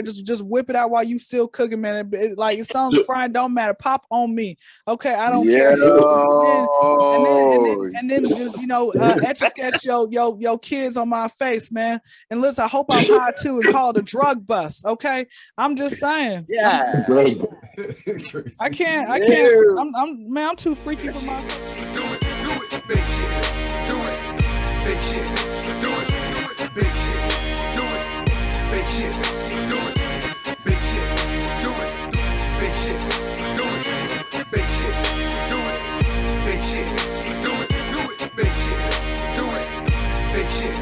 just whip it out while you still cooking, man. Like if something's frying, don't matter. Pop on me, okay? I don't care. And then just etch a sketch your kids on my face, man. And listen, I hope I'm high too and call it a drug bust, okay? I'm just saying. Yeah. I can't. I'm too freaky for myself. Do it, big shit. Do it, big shit. Do it, big shit. Do it, big shit. Do it, big shit. Do it, big shit. Do it, big shit. Do it, big shit. Do it, big shit. Do it, big shit. Do it, big shit.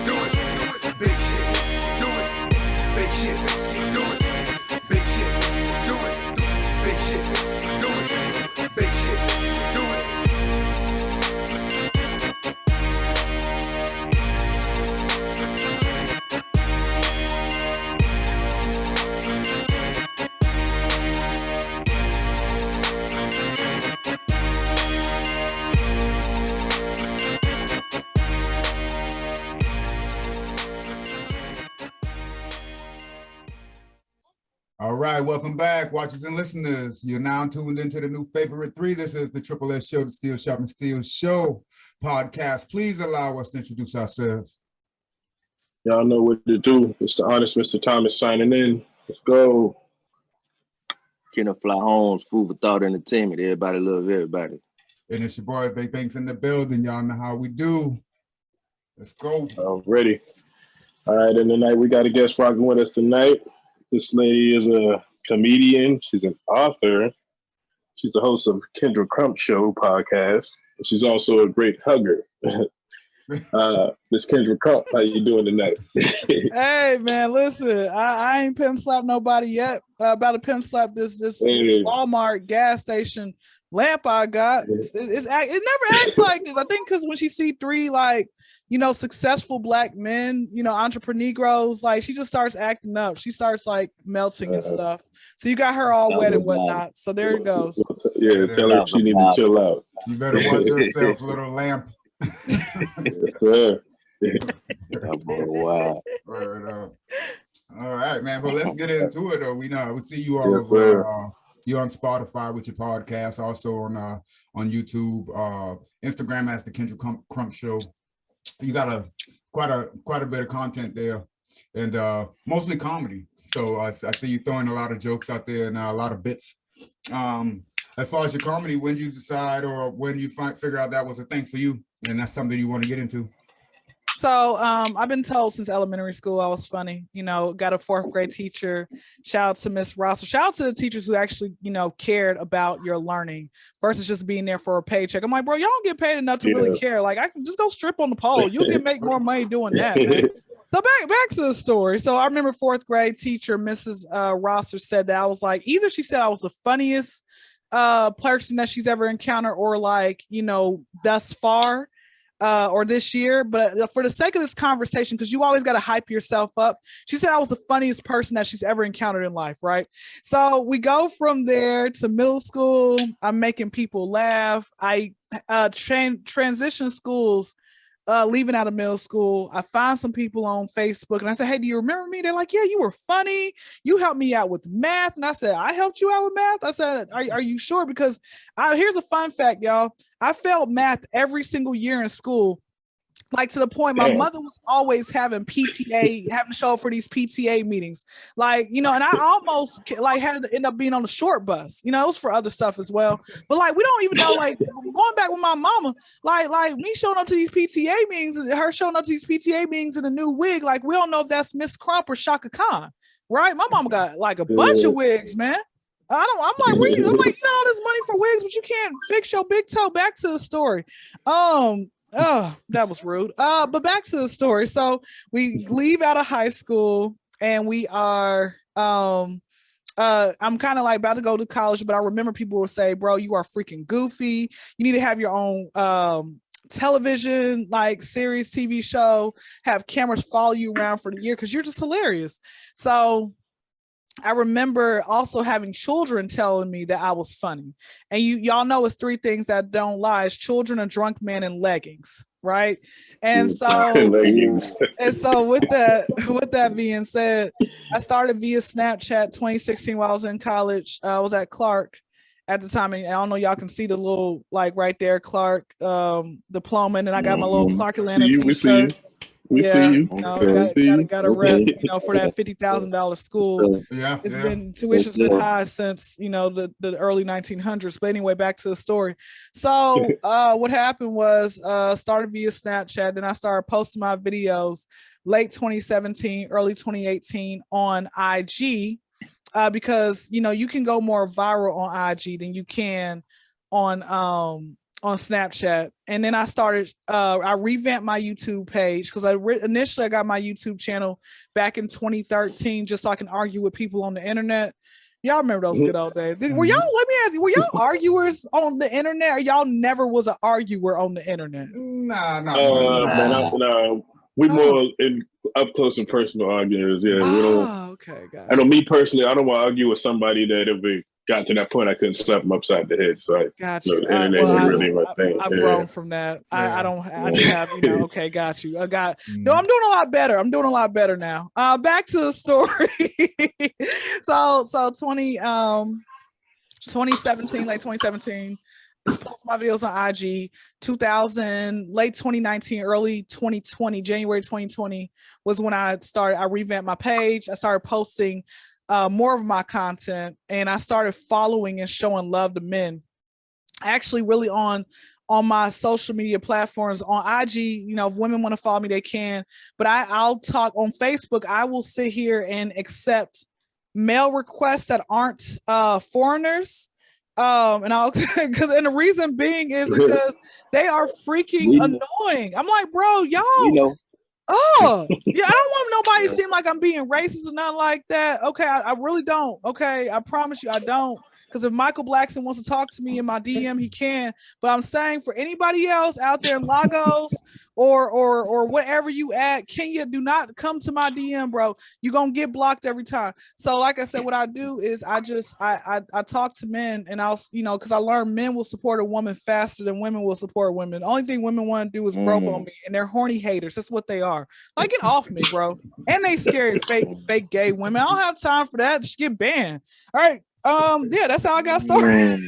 Do it, big shit. Do it, big shit. Do it, big shit. Do it, big shit. Do it. All right, welcome back, watchers and listeners. You're now tuned into the new Favorite 3. This is the Triple S Show, the Steel Shop and Steel Show podcast. Please allow us to introduce ourselves. Y'all know what to do. It's the artist, Mr. Thomas, signing in. Let's go. Kenneth Fly Holmes, Food for Thought Entertainment. Everybody love everybody. And it's your boy, Big Banks in the building. Y'all know how we do. Let's go. Ready. All right, and tonight we got a guest rocking with us tonight. This lady is a comedian. She's an author. She's the host of Kendra Crump Show podcast. And she's also a great hugger. Miss Kendra Crump, how you doing tonight? Hey man, listen, I ain't pimp slapped nobody yet. About to pimp slap this Walmart gas station lamp I got. It never acts like this. I think because when she see 3 successful black men, entrepreneurs, like she just starts acting up. She starts like melting and stuff. So you got her all wet and whatnot. So there it goes. Yeah, tell her she need to chill out. You better watch yourself, little lamp. Yes, sir. Wow. All right, man. Well, let's get into it. Though we see you all over. You're on Spotify with your podcast, also on YouTube, Instagram as the Kendra Crump Show. You got quite a bit of content there, and mostly comedy. So I see you throwing a lot of jokes out there and a lot of bits. As far as your comedy, when you decide or when you figure out that was a thing for you, and that's something you want to get into? So I've been told since elementary school I was funny. Got a 4th grade teacher. Shout out to Miss Russell. Shout out to the teachers who actually, cared about your learning versus just being there for a paycheck. I'm like, bro, y'all don't get paid enough to really care. Like, I can just go strip on the pole. You can make more money doing that, man. So back to the story. So I remember 4th grade teacher, Mrs. Rosser, said that I was like, either she said I was the funniest person that she's ever encountered or thus far. Or this year, but for the sake of this conversation, because you always got to hype yourself up, she said I was the funniest person that she's ever encountered in life, right? So we go from there to middle school. I'm making people laugh. I transition schools, leaving out of middle school. I find some people on Facebook and I said, hey, do you remember me? They're like, yeah, you were funny. You helped me out with math. And I said, I helped you out with math? I said, are you sure? Because here's a fun fact, y'all. I failed math every single year in school. Like to the point, my mother was always having PTA, having to show up for these PTA meetings. Like, and I almost had to end up being on the short bus. It was for other stuff as well. But like, we don't even know, like going back with my mama, like me showing up to these PTA meetings and her showing up to these PTA meetings in a new wig. Like, we don't know if that's Miss Crump or Shaka Khan, right? My mama got like a bunch of wigs, man. I'm like, you got all this money for wigs, but you can't fix your big toe. Back to the story. Oh, that was rude. But back to the story. So we leave out of high school and we are, I'm kind of like about to go to college, but I remember people would say, bro, you are freaking goofy. You need to have your own, television, like series, TV show, have cameras follow you around for the year. 'Cause you're just hilarious. So I remember also having children telling me that I was funny. And y'all know it's 3 things that don't lie. It's children, a drunk man, and leggings. right? And so Leggings. and so with that being said, I started via Snapchat 2016 while I was in college. I was at Clark at the time, and I don't know, y'all can see the little like right there, Clark diploma, and then I got my little Clark Atlanta We see you. t-shirt. We see you. No, Okay. got a rep, for that $50,000 school. Yeah. It's yeah. been tuition's been high since the early 1900s. But anyway, back to the story. So what happened was started via Snapchat. Then I started posting my videos late 2017, early 2018 on IG because you can go more viral on IG than you can on Snapchat. And then I started, I revamped my YouTube page because initially I got my YouTube channel back in 2013 just so I can argue with people on the internet. Y'all remember those good old days. Were y'all, let me ask you, were y'all arguers on the internet, or y'all never was an arguer on the internet? Nah. No. We more in up close and personal arguments. Yeah, we don't. Okay, got I know me personally, I don't want to argue with somebody that if it got to that point, I couldn't slap them upside the head. So got you. the internet ain't really my thing. I've grown from that. I just have, okay, got you. No, I'm doing a lot better. I'm doing a lot better now. Back to the story. so 2017, late 2017, post my videos on IG. 2000, late 2019, early 2020, January 2020 was when I revamped my page. I started posting more of my content, and I started following and showing love to men. Actually, really on my social media platforms on IG, if women want to follow me, they can. But I'll talk on Facebook. I will sit here and accept male requests that aren't foreigners. And the reason being is because they are freaking annoying. I'm like, bro, y'all. Oh, yeah, I don't want nobody to seem like I'm being racist or nothing like that. Okay, I really don't. Okay, I promise you I don't. Because if Michael Blackson wants to talk to me in my DM, he can. But I'm saying for anybody else out there in Lagos or whatever you at, Kenya, do not come to my DM, bro. You're gonna get blocked every time. So like I said, what I do is I talk to men, and I'll, because I learned men will support a woman faster than women will support women. The only thing women want to do is grope on me, and they're horny haters. That's what they are. Like, get off me, bro. And they scary fake gay women. I don't have time for that. Just get banned. All right. Yeah, that's how I got started.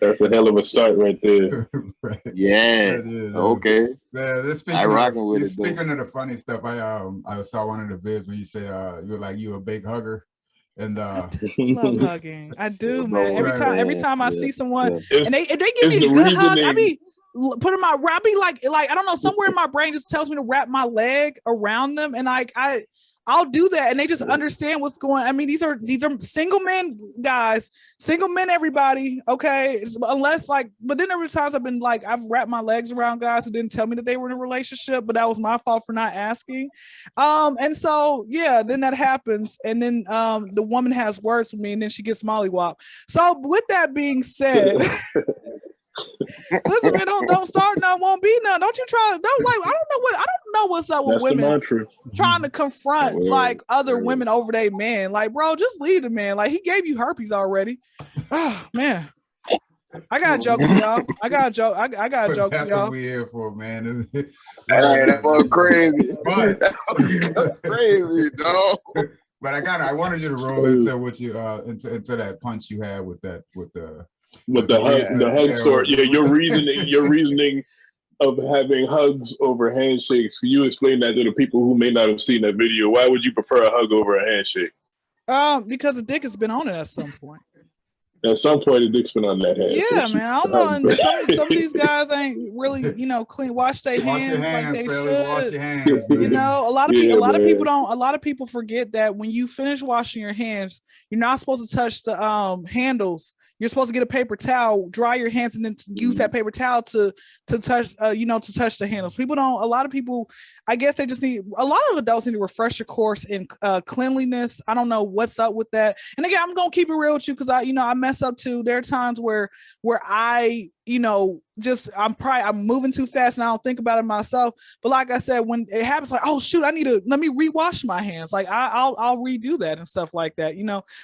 That's a hell of a start right there. Right. Yeah. Okay. Yeah, speaking of the funny stuff, I saw one of the vids when you said you're a big hugger. And love hugging. I do, man. Every time I see someone and they give me a good hug, I be putting my I be like I don't know, somewhere in my brain just tells me to wrap my leg around them, and I'll do that, and they just understand what's going on. I mean, these are single men, guys, single men, everybody. Okay. Unless but then there were times I've wrapped my legs around guys who didn't tell me that they were in a relationship, but that was my fault for not asking. And so, yeah, then that happens. And then the woman has words with me, and then she gets mollywop. So with that being said, listen, man, don't start none, won't be none. Don't you try. I don't know what's up with women trying to confront other women over their man. Like, bro, just leave the man. Like, he gave you herpes already. Oh man, I got a joke for y'all. I got a joke for y'all. That's what we here for, man. Hey, that was crazy. That's crazy, dog. But I wanted you to roll into what you into that punch you had with the hug story. Yeah, your reasoning of having hugs over handshakes. Can you explain that to the people who may not have seen that video? Why would you prefer a hug over a handshake? Because the dick has been on it at some point. At some point, the dick's been on that handshake. Yeah, man. I don't know. And some of these guys ain't really, clean. Wash their hands like they should. Wash your hands. A lot of people don't. A lot of people forget that when you finish washing your hands, you're not supposed to touch the handles. You're supposed to get a paper towel, dry your hands, and then use that paper towel to touch, to touch the handles. A lot of people, I guess a lot of adults need to refresh your course in cleanliness. I don't know what's up with that. And again, I'm going to keep it real with you because I mess up too. There are times where I, I'm moving too fast and I don't think about it myself. But like I said, when it happens, like, oh shoot, let me rewash my hands. Like I'll redo that and stuff like that,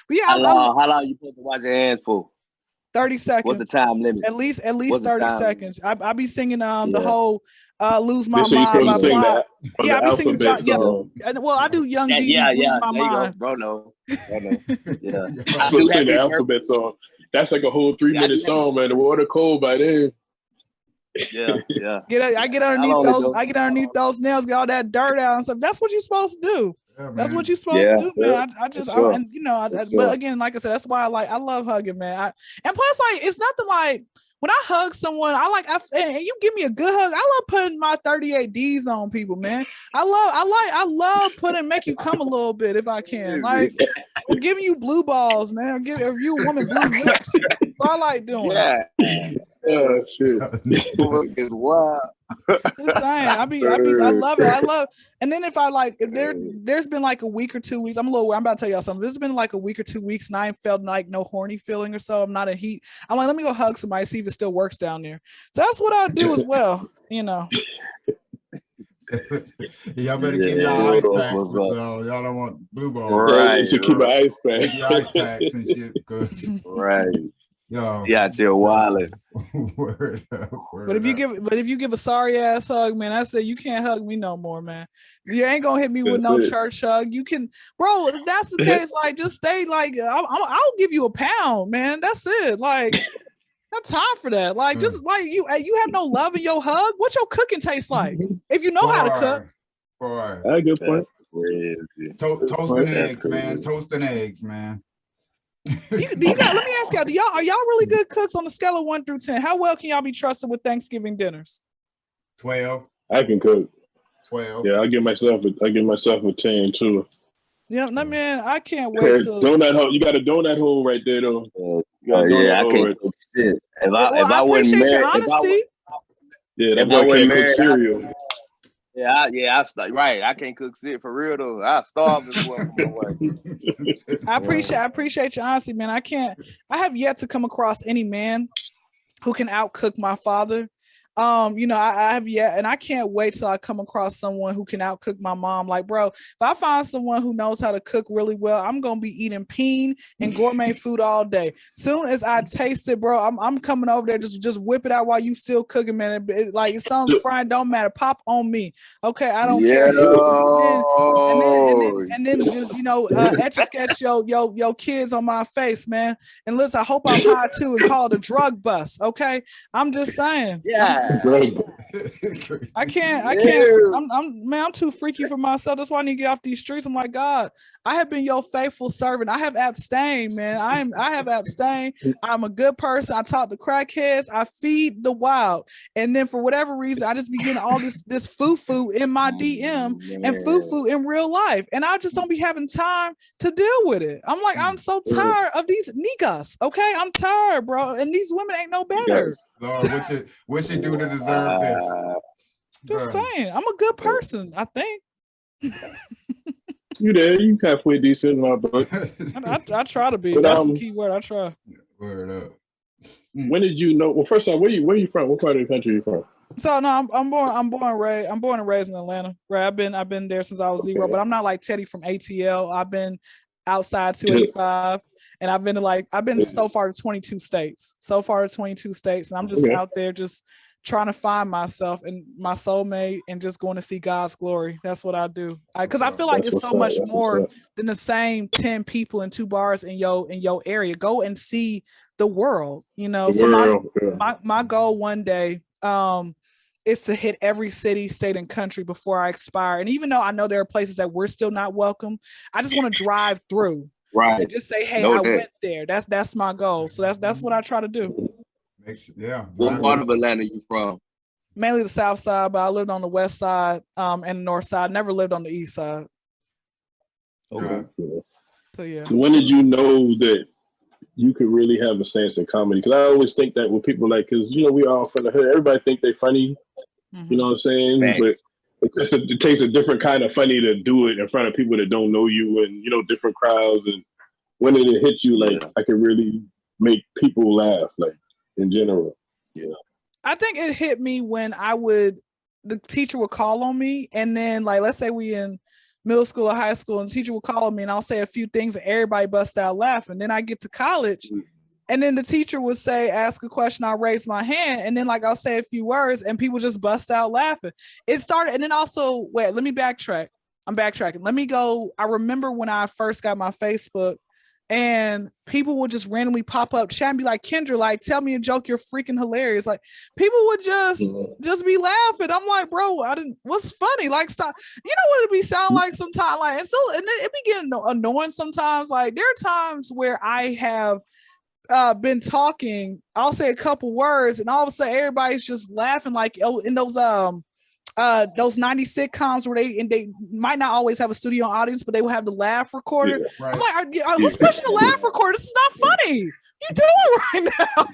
But yeah, how long you supposed to wash your hands for? 30 seconds. What's the time limit? At least What's the 30 time? seconds. I be singing the Yeah. whole Lose My So you Mind by supposed to sing Fly. that from Yeah, I the be singing alphabet yeah. song. Well, I do Young Jeezy, Yeah, Lose My there you go, Mind. bro. No. Yeah. You I supposed do to sing have the to alphabet song. That's like a whole 3-minute song, man. The water cold by then. Yeah. I get underneath only those. do- I get underneath those nails, get all that dirt out and stuff. That's what you're supposed to do. Yeah, That's man. what you're supposed to do, Yeah, man. I just, for sure. and you know, For but sure. again, like I said, that's why I love hugging, man. And plus, like, it's nothing like when I hug someone, and you give me a good hug. I love putting my 38 Ds on people, man. I love make you come a little bit if I can, like, or giving you blue balls, man, or if you a woman, blue lips. So I like doing. Yeah. Oh shit. It's wild. Just saying, I love it. And then if there's been like a week or 2 weeks, I'm about to tell y'all something. This has been like a week or 2 weeks and I ain't felt like no horny feeling or so. I'm not in heat. I'm like, let me go hug somebody, see if it still works down there. So that's what I do as well, you know. Y'all better keep Yeah, your ice what packs else, with what's y'all. Y'all don't want blue balls. Right. You should keep an ice pack. Keep your ice packs and shit. Cause Right. yo, Yeah, chill wildin'. word up, But if you give a sorry ass hug, man, I say you can't hug me no more, man. You ain't gonna hit me with no That's it. church hug. You can, bro. If that's the case, like, just stay. Like, I'll give you a pound, man. That's it. Like, no time for that. Like, just like you have no love in your hug. What's your cooking taste like? If you know how to cook, boy. That's a good point. That's crazy. Toasting That's eggs, man. Toasting eggs, man. let me ask y'all, are y'all really good cooks on a scale of 1 through 10? How well can y'all be trusted with Thanksgiving dinners? 12. I can cook. 12. Yeah, I give myself a 10 too. Yeah, man, I can't wait till Donut hole. You got a donut hole right there though. Yeah, I can't cook shit. If I I wasn't appreciate your married, honesty. Yeah, that If I boy wasn't can't cook married, cereal. right. I can't cook shit for real though. I starve this one for my wife. I appreciate your honesty, man. I have yet to come across any man who can outcook my father. I have yet, and I can't wait till I come across someone who can outcook my mom. Like, bro, if I find someone who knows how to cook really well, I'm gonna be eating peen and gourmet food all day. Soon as I taste it, bro, I'm coming over there, just whip it out while you still cooking, man. Like, as long as frying don't matter, pop on me. Okay, I don't care. And then just etch a sketch your kids on my face, man. And listen, I hope I'm high too and call it a drug bust. Okay, I'm just saying. Yeah. I can't. I'm too freaky for myself. That's why I need to get off these streets. I'm like, God, I have been your faithful servant. I have abstained, man. I have abstained. I'm a good person. I talk to crackheads. I feed the wild. And then for whatever reason, I just be getting all this foo-foo in my DM and foo-foo in real life. And I just don't be having time to deal with it. I'm like, I'm so tired of these niggas. Okay, I'm tired, bro. And these women ain't no better. Lord, what you do to deserve this? Just saying, I'm a good person, I think. You there? You halfway decent in my book. I try to be. But, That's the key word. I try. Word up. When did you know? Well, first off, where you from? What part of the country are you from? So no, I'm born and raised in Atlanta. Right, I've been there since I was zero. But I'm not like Teddy from ATL. I've been outside 285, and I've been so far to 22 states. And I'm just out there just trying to find myself and my soulmate and just going to see God's glory. That's what I do. Because I feel like it's so much more than the same 10 people in 2 bars in your area. Go and see the world, So my goal one day is to hit every city, state, and country before I expire. And even though I know there are places that we're still not welcome, I just want to drive through. Right. And just say, hey, I went there. That's my goal. So that's what I try to do. Yeah. What part of Atlanta you from? Mainly the south side, but I lived on the west side and the north side. Never lived on the east side. Okay. So yeah. So when did you know that you could really have a sense in comedy? Because I always think that when people because we all from the hood, everybody think they're funny. Mm-hmm. You know what I'm saying? Thanks. But it takes a different kind of funny to do it in front of people that don't know you and different crowds. And when did it hit you I could really make people laugh in general? Yeah. I think it hit me when the teacher would call on me, and then let's say we in middle school or high school, and the teacher would call on me, and I'll say a few things, and everybody bust out laughing. Then I get to college, And then the teacher would say, ask a question, I'll raise my hand. And then like I'll say a few words and people just bust out laughing. It started, and then also, wait, let me backtrack. I'm backtracking. Let me go. I remember when I first got my Facebook and people would just randomly pop up, chat and be like, Kendra, like, tell me a joke, you're freaking hilarious. Like people would just be laughing. I'm like, bro, what's funny? Like, stop. You know what it be sound like sometimes? Like, and then it be getting annoying sometimes. Like there are times where I have been talking, I'll say a couple words and all of a sudden everybody's just laughing, like in those 90 sitcoms where they might not always have a studio audience, but they will have the laugh recorder. Yeah. Right. I'm like, who's pushing the laugh recorder? This is not funny. You doing right now?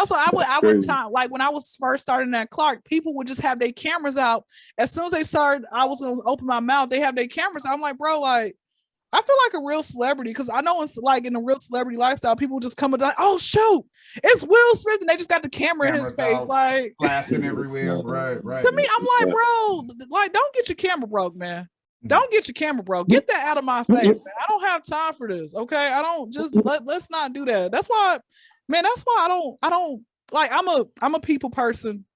So I would time, like when I was first starting at Clark, people would just have their cameras out. As soon as they started, I was gonna open my mouth, they have their cameras. I'm like, bro, like I feel like a real celebrity, because I know it's like in the real celebrity lifestyle, people just come and like, oh shoot, it's Will Smith, and they just got the camera in his face, like flashing everywhere. Right. To me, I'm like, bro, like don't get your camera broke, man. Don't get your camera broke. Get that out of my face, man. I don't have time for this. Okay, I don't just let's not do that. That's why I don't like. I'm a people person.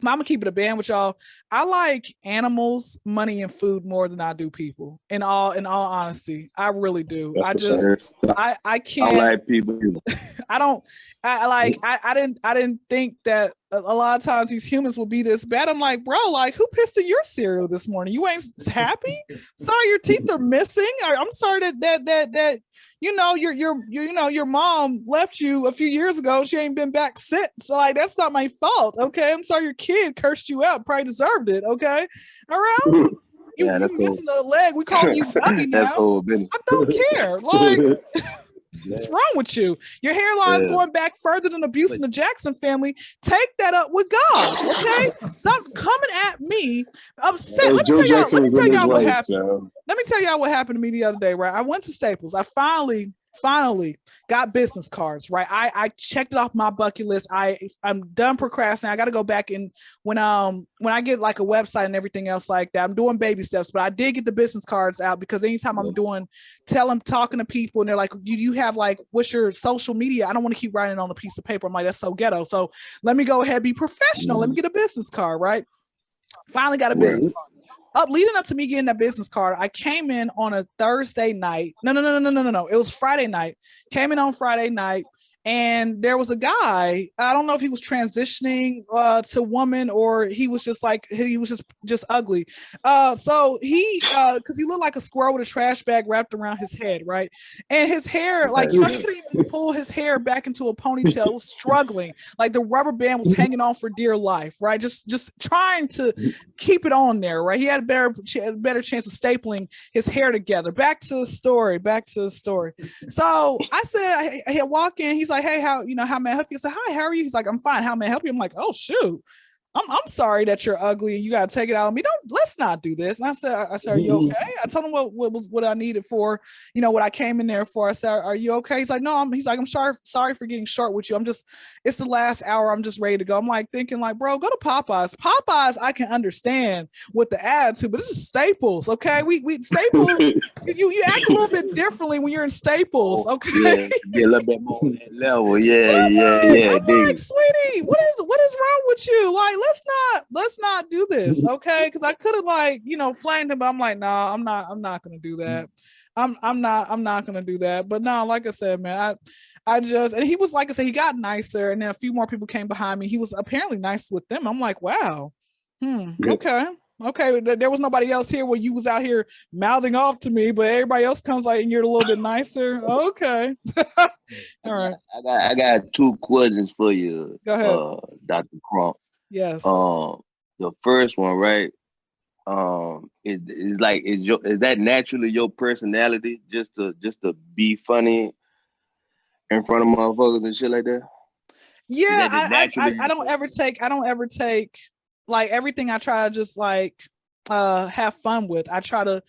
I'm gonna keep it a band with y'all. I like animals, money, and food more than I do people. In all honesty, I really do. I can't. I like people. I didn't think that a lot of times these humans will be this bad. I'm like, bro, like who pissed in your cereal this morning? You ain't happy? Sorry, your teeth are missing. I'm sorry that your mom left you a few years ago. She ain't been back since. So like that's not my fault. Okay. I'm sorry your kid cursed you out. Probably deserved it. Okay. All right. You missing a leg. We call you Bobby now. I don't care. Like what's wrong with you? Your hairline's going back further than abuse in the Jackson family. Take that up with God. Okay. Stop coming at me upset. Let me tell y'all what happened. Let me tell y'all what happened to me the other day, right? I went to Staples. I finally got business cards, right? I checked it off my bucket list. I'm done procrastinating. I got to go back, and when I get like a website and everything else like that, I'm doing baby steps, but I did get the business cards out because anytime I'm talking to people and they're like, you have like, what's your social media? I don't want to keep writing on a piece of paper. I'm like, that's so ghetto. So let me go ahead and be professional. Let me get a business card, right? Finally got a business card. Leading up to me getting that business card, I came in on a Thursday night. No. It was Friday night. Came in on Friday night, and there was a guy. I don't know if he was transitioning to woman or he was just ugly. So he, because he looked like a squirrel with a trash bag wrapped around his head, right? And his hair, like he couldn't even pull his hair back into a ponytail. It was struggling. Like the rubber band was hanging on for dear life, right? Just trying to keep it on there, right? He had a better chance of stapling his hair together. Back to the story. So I said, I walk in. He's like, hey, how may I help you? I said, hi, how are you? He's like, I'm fine. How may I help you? I'm like, oh shoot. I'm sorry that you're ugly and you gotta take it out on me. Let's not do this. And I said, are you okay? I told him what I needed for, what I came in there for. I said, are you okay? He's like, no, he's like, I'm sorry for getting short with you. It's the last hour. I'm just ready to go. I'm like thinking like, bro, go to Popeyes. Popeyes, I can understand with the attitude, but this is Staples. Okay. We Staples, you act a little bit differently when you're in Staples. Okay. Yeah, a little bit more on that level. Yeah. I'm like, sweetie, what is wrong with you? Like, let's not do this, okay? Because I could have flamed him, but I'm like, nah, I'm not gonna do that. I'm not gonna do that. But no, like I said, man, and he was, like I said, he got nicer, and then a few more people came behind me. He was apparently nice with them. I'm like, wow, okay. There was nobody else here where you was out here mouthing off to me, but everybody else comes like, and you're a little bit nicer. Okay. All right. I got two questions for you. Go ahead. Dr. Crump. Yes. The first one, right? Is that naturally your personality, just to be funny in front of motherfuckers and shit like that? Yeah, I don't ever take like everything I try to just like have fun with. I try to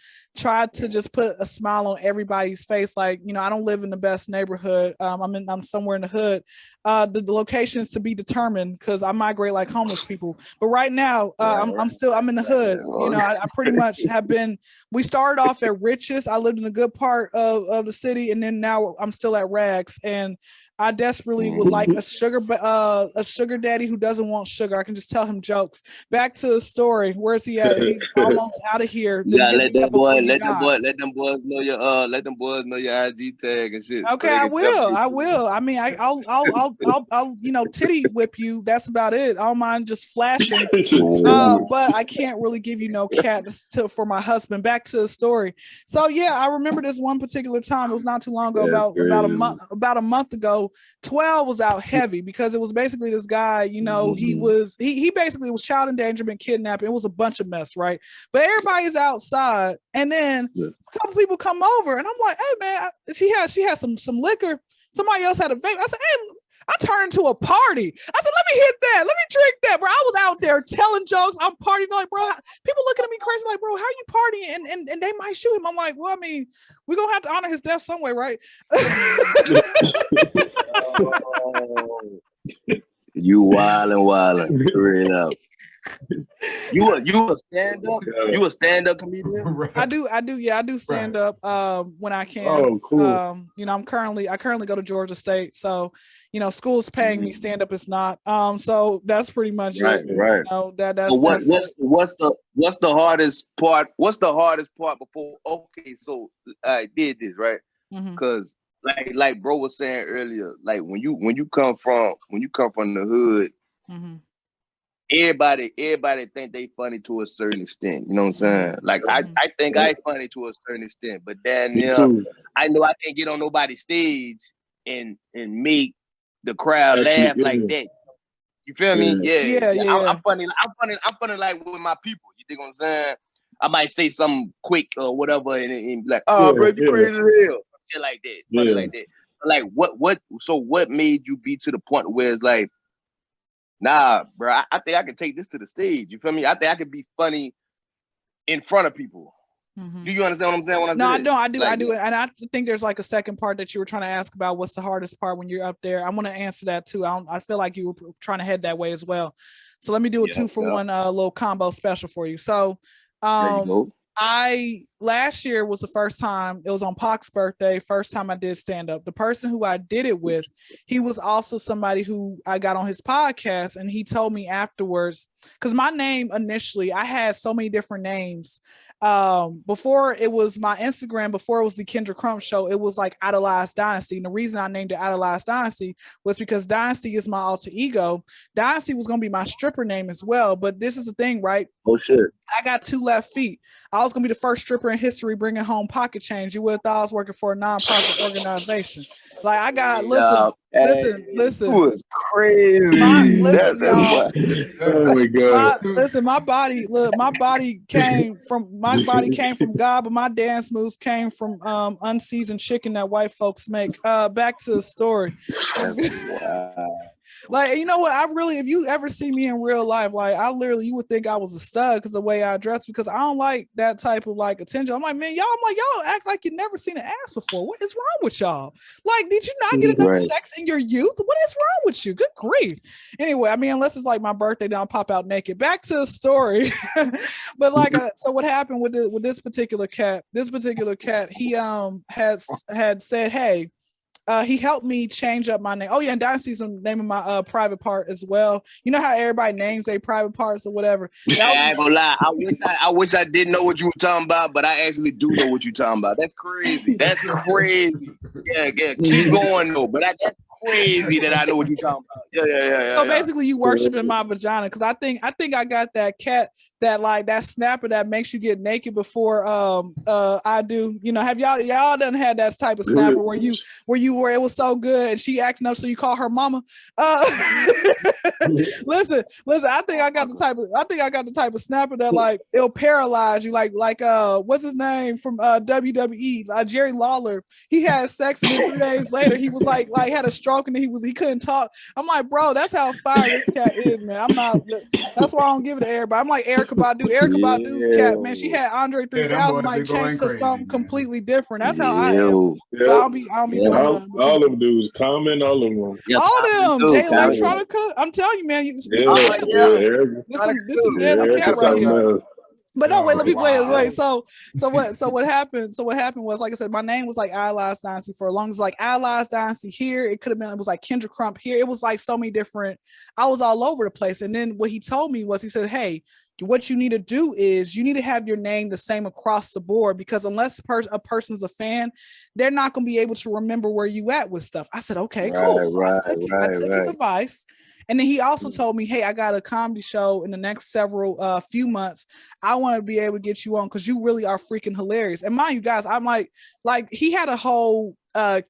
just put a smile on everybody's face. Like, you know, I don't live in the best neighborhood. I'm somewhere in the hood. The locations to be determined because I migrate like homeless people. But right now, I'm in the hood. You know, I pretty much have been. We started off at Riches. I lived in a good part of the city, and then now I'm still at Rags. And I desperately would like a sugar daddy who doesn't want sugar. I can just tell him jokes. Back to the story. Where's he at? He's almost out of here. Yeah, let them boys know your IG tag and shit. Okay, I will. I mean, I'll you know, titty whip you. That's about it. I don't mind just flashing. But I can't really give you no cat for my husband. Back to the story. So yeah, I remember this one particular time. It was not too long ago, about a month ago. 12 was out heavy because it was basically this guy, you know, he basically was child endangerment, kidnapping. It was a bunch of mess, right? But everybody's outside, and then a couple people come over, and I'm like, hey man, she had some liquor. Somebody else had a vape. I said, hey, I turned into a party. I said, let me hit that. Let me drink that, bro. I was out there telling jokes. I'm partying. Like, bro, people looking at me crazy. Like, bro, how you partying? And they might shoot him. I'm like, well, I mean, we're going to have to honor his death some way, right? You wildin', straight up. You a stand-up? You a stand-up comedian? Right. I do. Yeah, I do stand up when I can. Oh, cool. You know, I currently go to Georgia State, so you know, school's paying me. Stand up is not. So that's pretty much right. it. Right. You know, that's what's the hardest part? What's the hardest part before? Okay, so I did this right because like bro was saying earlier, like when you come from the hood. Everybody think they funny to a certain extent. You know what I'm saying? Like I think I funny to a certain extent, but then I know I can't get on nobody's stage and make the crowd laugh like that. You feel me? Yeah. I'm funny like with my people. You think what I'm saying? I might say something quick or whatever and be like, oh bro, you crazy as hell. Shit like that. Funny like that. Like what made you be to the point where it's like, nah, bro, I think I can take this to the stage. You feel me? I think I can be funny in front of people. Do you understand what I'm saying? I do. And I think there's like a second part that you were trying to ask about. What's the hardest part when you're up there? I'm going to answer that too. I feel like you were trying to head that way as well. So let me do a 2-for-1 little combo special for you. So last year was the first time, it was on Pac's birthday, first time I did stand up. The person who I did it with, he was also somebody who I got on his podcast, and he told me afterwards, because my name initially, I had so many different names. Before it was my Instagram, before it was the Kendra Crump Show, it was like Idolized Dynasty. And the reason I named it Idolized Dynasty was because Dynasty is my alter ego. Dynasty was going to be my stripper name as well. But this is the thing, right? Oh shit. I got 2 left feet. I was going to be the first stripper in history bringing home pocket change. You would have thought I was working for a nonprofit organization. Like I got, listen. It was crazy. Oh my God. My body came from God, but my dance moves came from unseasoned chicken that white folks make. Back to the story. Wow. Like, you know what? If you ever see me in real life, like you would think I was a stud because the way I dress, because I don't like that type of like attention. I'm like, man, y'all act like you never seen an ass before. What is wrong with y'all? Like, did you not get enough sex in your youth? What is wrong with you? Good grief. Anyway, I mean, unless it's like my birthday, then I'll pop out naked. Back to the story. But like, so what happened with this particular cat? This particular cat, he had said, hey. He helped me change up my name. Oh yeah, and Dynasty's the name of my private part as well. You know how everybody names their private parts or whatever. I ain't gonna lie. I wish I didn't know what you were talking about, but I actually do know what you're talking about. That's crazy. That's crazy. Yeah. Keep going though, but that's crazy that I know what you're talking about. Yeah. So basically, you worshiping my vagina because I think I got that cat, that snapper that makes you get naked before I do. You know, have y'all done had that type of snapper where it was so good and she acting up so you call her mama? Listen, I think I got the type of snapper that like it'll paralyze you like what's his name from WWE, Jerry Lawler. He had sex and 3 days later he was like had a stroke and he couldn't talk. I'm like, bro, that's how fire this cat is, man. That's why I don't give it to everybody. I'm like Eric Erica Badu. Erica Badu's cat, man, she had Andre Yeah, them 3000, boys like be going changed to crazy, something man. completely different. That's how I am. Yo. But I don't be Yeah. doing All, nothing. all of them dudes, Common, all of them. Yeah, All Common them, too, Jay Common. Electronica. I'm telling you, man. Yeah, Oh, yeah, yeah. Erica. This some Yeah, deadly cat Erica's right something here. else. But no, wait, let me Wow. wait. So what happened? So what happened was, like I said, my name was like Allies Dynasty for as long as like Allies Dynasty here. It could have been, it was like Kendra Crump here. It was like so many different, I was all over the place. And then what he told me was, he said, hey, what you need to do is you need to have your name the same across the board, because unless a person's a fan, they're not going to be able to remember where you at with stuff. I said, okay, cool. So I took his advice. And then he also told me, hey, I got a comedy show in the next several few months. I want to be able to get you on because you really are freaking hilarious. And mind you guys, I'm like he had a whole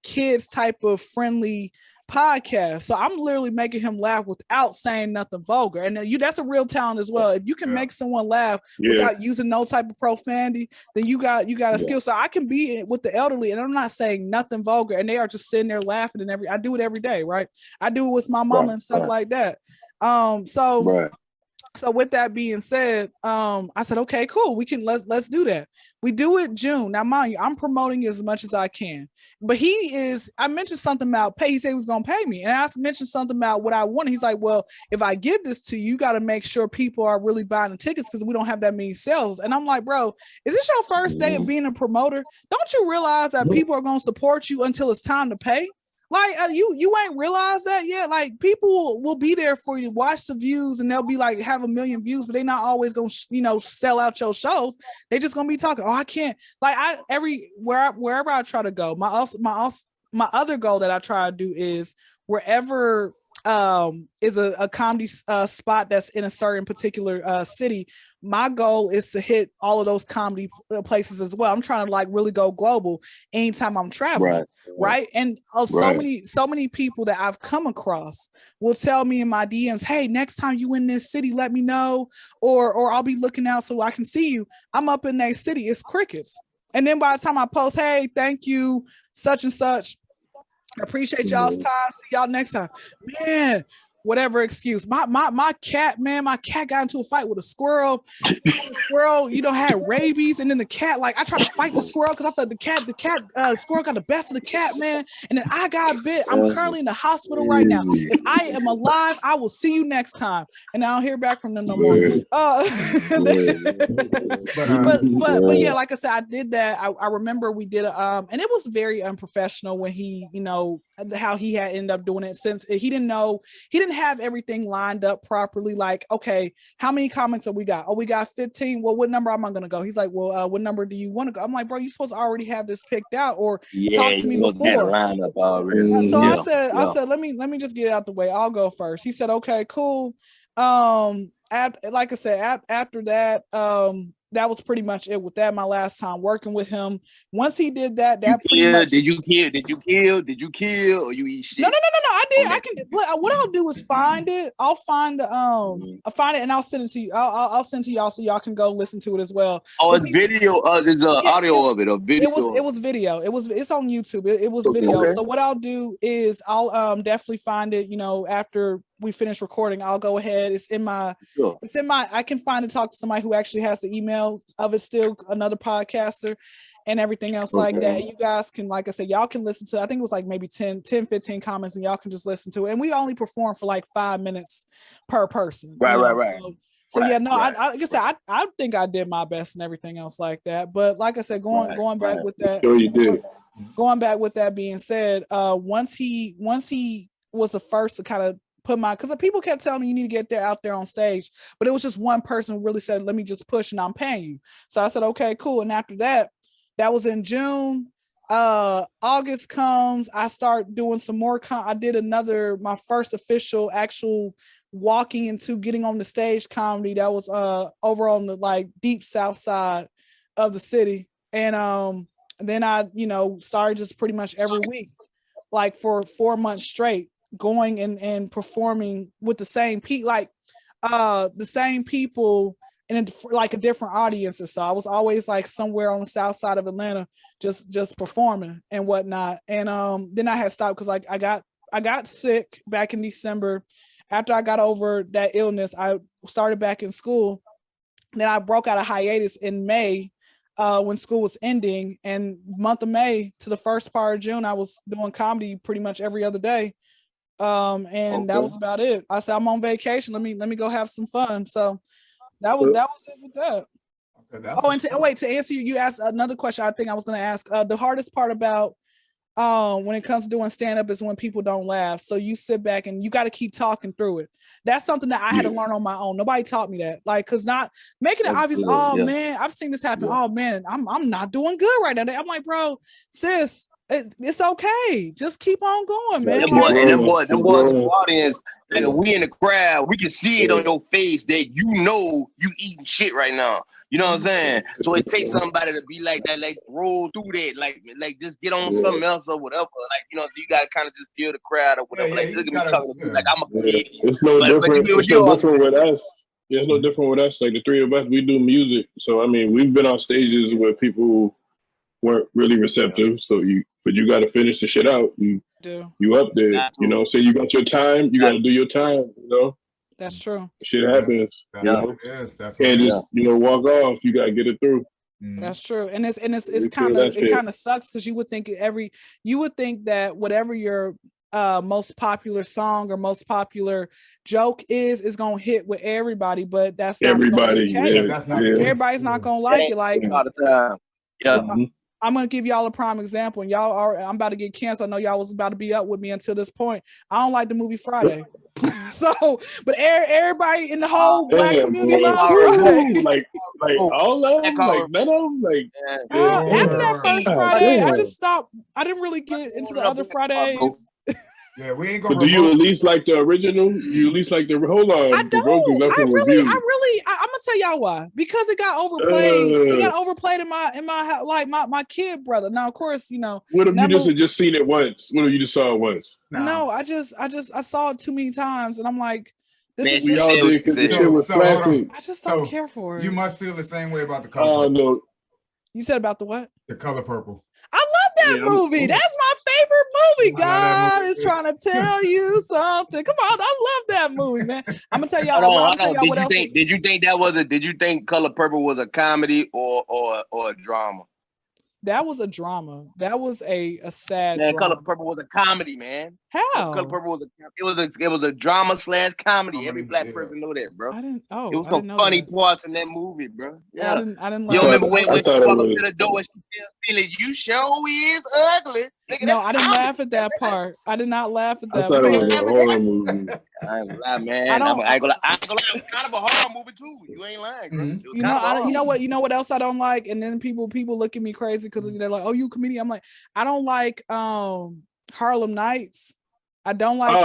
kids type of friendly podcast. So I'm literally making him laugh without saying nothing vulgar. And that's a real talent as well. If you can make someone laugh without using no type of profanity, then you got a skill. So I can be with the elderly and I'm not saying nothing vulgar and they are just sitting there laughing, and I do it every day, right? I do it with my mama and stuff like that. So with that being said, I said, okay, cool. Let's do that. We do it June. Now, mind you, I'm promoting as much as I can, but I mentioned something about pay. He said he was going to pay me. And I mentioned something about what I wanted. He's like, well, if I give this to you, you got to make sure people are really buying the tickets because we don't have that many sales. And I'm like, bro, is this your first day of being a promoter? Don't you realize that people are going to support you until it's time to pay? Like you ain't realized that yet. Like people will be there for you, watch the views, and they'll be like have 1 million views, but they're not always gonna sell out your shows. They just gonna be talking. Oh, I can't. Like wherever I try to go. My other goal that I try to do is wherever is a comedy spot that's in a certain particular city. My goal is to hit all of those comedy places as well. I'm trying to like really go global anytime I'm traveling, right? And so many people that I've come across will tell me in my DMs, hey, next time you in this city, let me know, or I'll be looking out so I can see you. I'm up in that city, it's crickets. And then by the time I post, hey, thank you, such and such, I appreciate y'all's time. See y'all next time. Man, whatever excuse. My cat, man, my cat got into a fight with a squirrel. The squirrel, had rabies. And then the cat, like I tried to fight the squirrel because I thought the squirrel got the best of the cat, man. And then I got bit. I'm currently in the hospital right now. If I am alive, I will see you next time. And I don't hear back from them no more. But yeah, like I said, I did that. I remember we did and it was very unprofessional when he, how he had ended up doing it, since he didn't have everything lined up properly. Like, okay, how many comics have we got? Oh, we got 15. Well, what number am I gonna go? He's like, well, what number do you want to go? I'm like, bro, you supposed to already have this picked out or talk to me before. So I said, let me just get it out the way. I'll go first. He said, okay, cool. Like I said, after that, that was pretty much it with that. My last time working with him. Once he did that, did you kill, or you eat shit? No. I did. I can. What I'll do is find it. I'll find the I'll find it and I'll send it to you. I'll send to y'all so y'all can go listen to it as well. Oh, it's video. There's audio of it. A video. It was video. It's on YouTube. It was video. Okay. So what I'll do is I'll definitely find it. After we finish recording, I'll go ahead. It's in my. I can find and talk to somebody who actually has the email of it. Still another podcaster. And everything else like that. You guys can, like I said, y'all can listen to, I think it was like maybe 10, 15 comments, and y'all can just listen to it. And we only perform for like 5 minutes per person. Right. So yeah, no, I like I said, I think I did my best and everything else like that. But like I said, going back with that. Sure you did. Going back with that being said, once he was the first to kind of put because people kept telling me you need to get out there on stage, but it was just one person who really said, let me just push and I'm paying you. So I said, okay, cool. And after that, that was in June. August comes. I start doing some more. I did my first official actual walking into getting on the stage comedy. That was over on the like deep south side of the city. And then I, started just pretty much every week, like for 4 months straight, going and performing with the same the same people in like a different audience or so. I was always like somewhere on the south side of Atlanta, just performing and whatnot. And then I had stopped because like I got sick back in December. After I got over that illness, I started back in school. Then I broke out of hiatus in May when school was ending, and month of May to the first part of June, I was doing comedy pretty much every other day. And that was about it. I said, I'm on vacation. Let me go have some fun. So that was it with that. Okay, and to answer you, you asked another question. I think I was going to ask. The hardest part about when it comes to doing stand up is when people don't laugh. So you sit back and you got to keep talking through it. That's something that I had to learn on my own. Nobody taught me that. Like, cause not making it obvious. Oh man, I've seen this happen. Oh man, I'm not doing good right now. I'm like, bro, sis, it's okay. Just keep on going, man. Them boys in the audience, and we in the crowd, we can see it on your face that you eating shit right now. You know what I'm saying? So it takes somebody to be like that, like roll through that, like just get on something else or whatever. Like, you gotta kind of just feel the crowd or whatever. Like, look at me talking to me like I'm a comedian. It's no different. It's no different with us. Yeah, it's no different with us. Like the three of us, we do music. So I mean, we've been on stages where people weren't really receptive. So you got to finish the shit out. You up there. Say you got your time. You got to do your time. That's true. Shit happens. Can't just walk off. You gotta get it through. That's true. And it's kind of sucks because you would think that whatever your most popular song or most popular joke is gonna hit with everybody, but that's not everybody. Everybody's not gonna like it. Like all the time. Yeah. I'm gonna give y'all a prime example, and I'm about to get canceled. I know y'all was about to be up with me until this point. I don't like the movie Friday. So, but everybody in the whole black community loves Friday. Like all of them, like none of them, like after that first Friday, I just stopped. I didn't really get into the other Fridays. Yeah, we ain't gonna. But do you at least like the original? You at least like the hold on? I don't. I'm gonna tell y'all why. Because it got overplayed. It got overplayed in my kid brother. Now, of course, What if you just seen it once? What if you just saw it once? No, I saw it too many times, and I'm like, this is all did because the shit was classic. I just don't care for it. You must feel the same way about the color. Oh no. You said about the what? The Color Purple. I love that movie. That's my favorite movie. God is trying to tell you something. Come on, I love that movie, man. I'm gonna tell y'all. Hold on. Did you think Color Purple was a comedy or a drama? That was a drama. That was a sad. Man, drama. Color Purple was a comedy, man. How? Color Purple was a drama / comedy. Every black person know that, bro. I didn't. Oh, it was some funny parts in that movie, bro. Yeah, I didn't. You remember when she walked up to the door and she said, "Silly, you show is ugly." No, I didn't laugh at that part. I did not laugh at that. I thought it was a horror movie. I ain't gonna lie, man. I ain't gonna lie. It was kind of a horror movie too. You ain't lying, bro. Mm-hmm. You know what else I don't like? And then people look at me crazy because they're like, "Oh, you a comedian?" I'm like, I don't like Harlem Nights. I don't like. I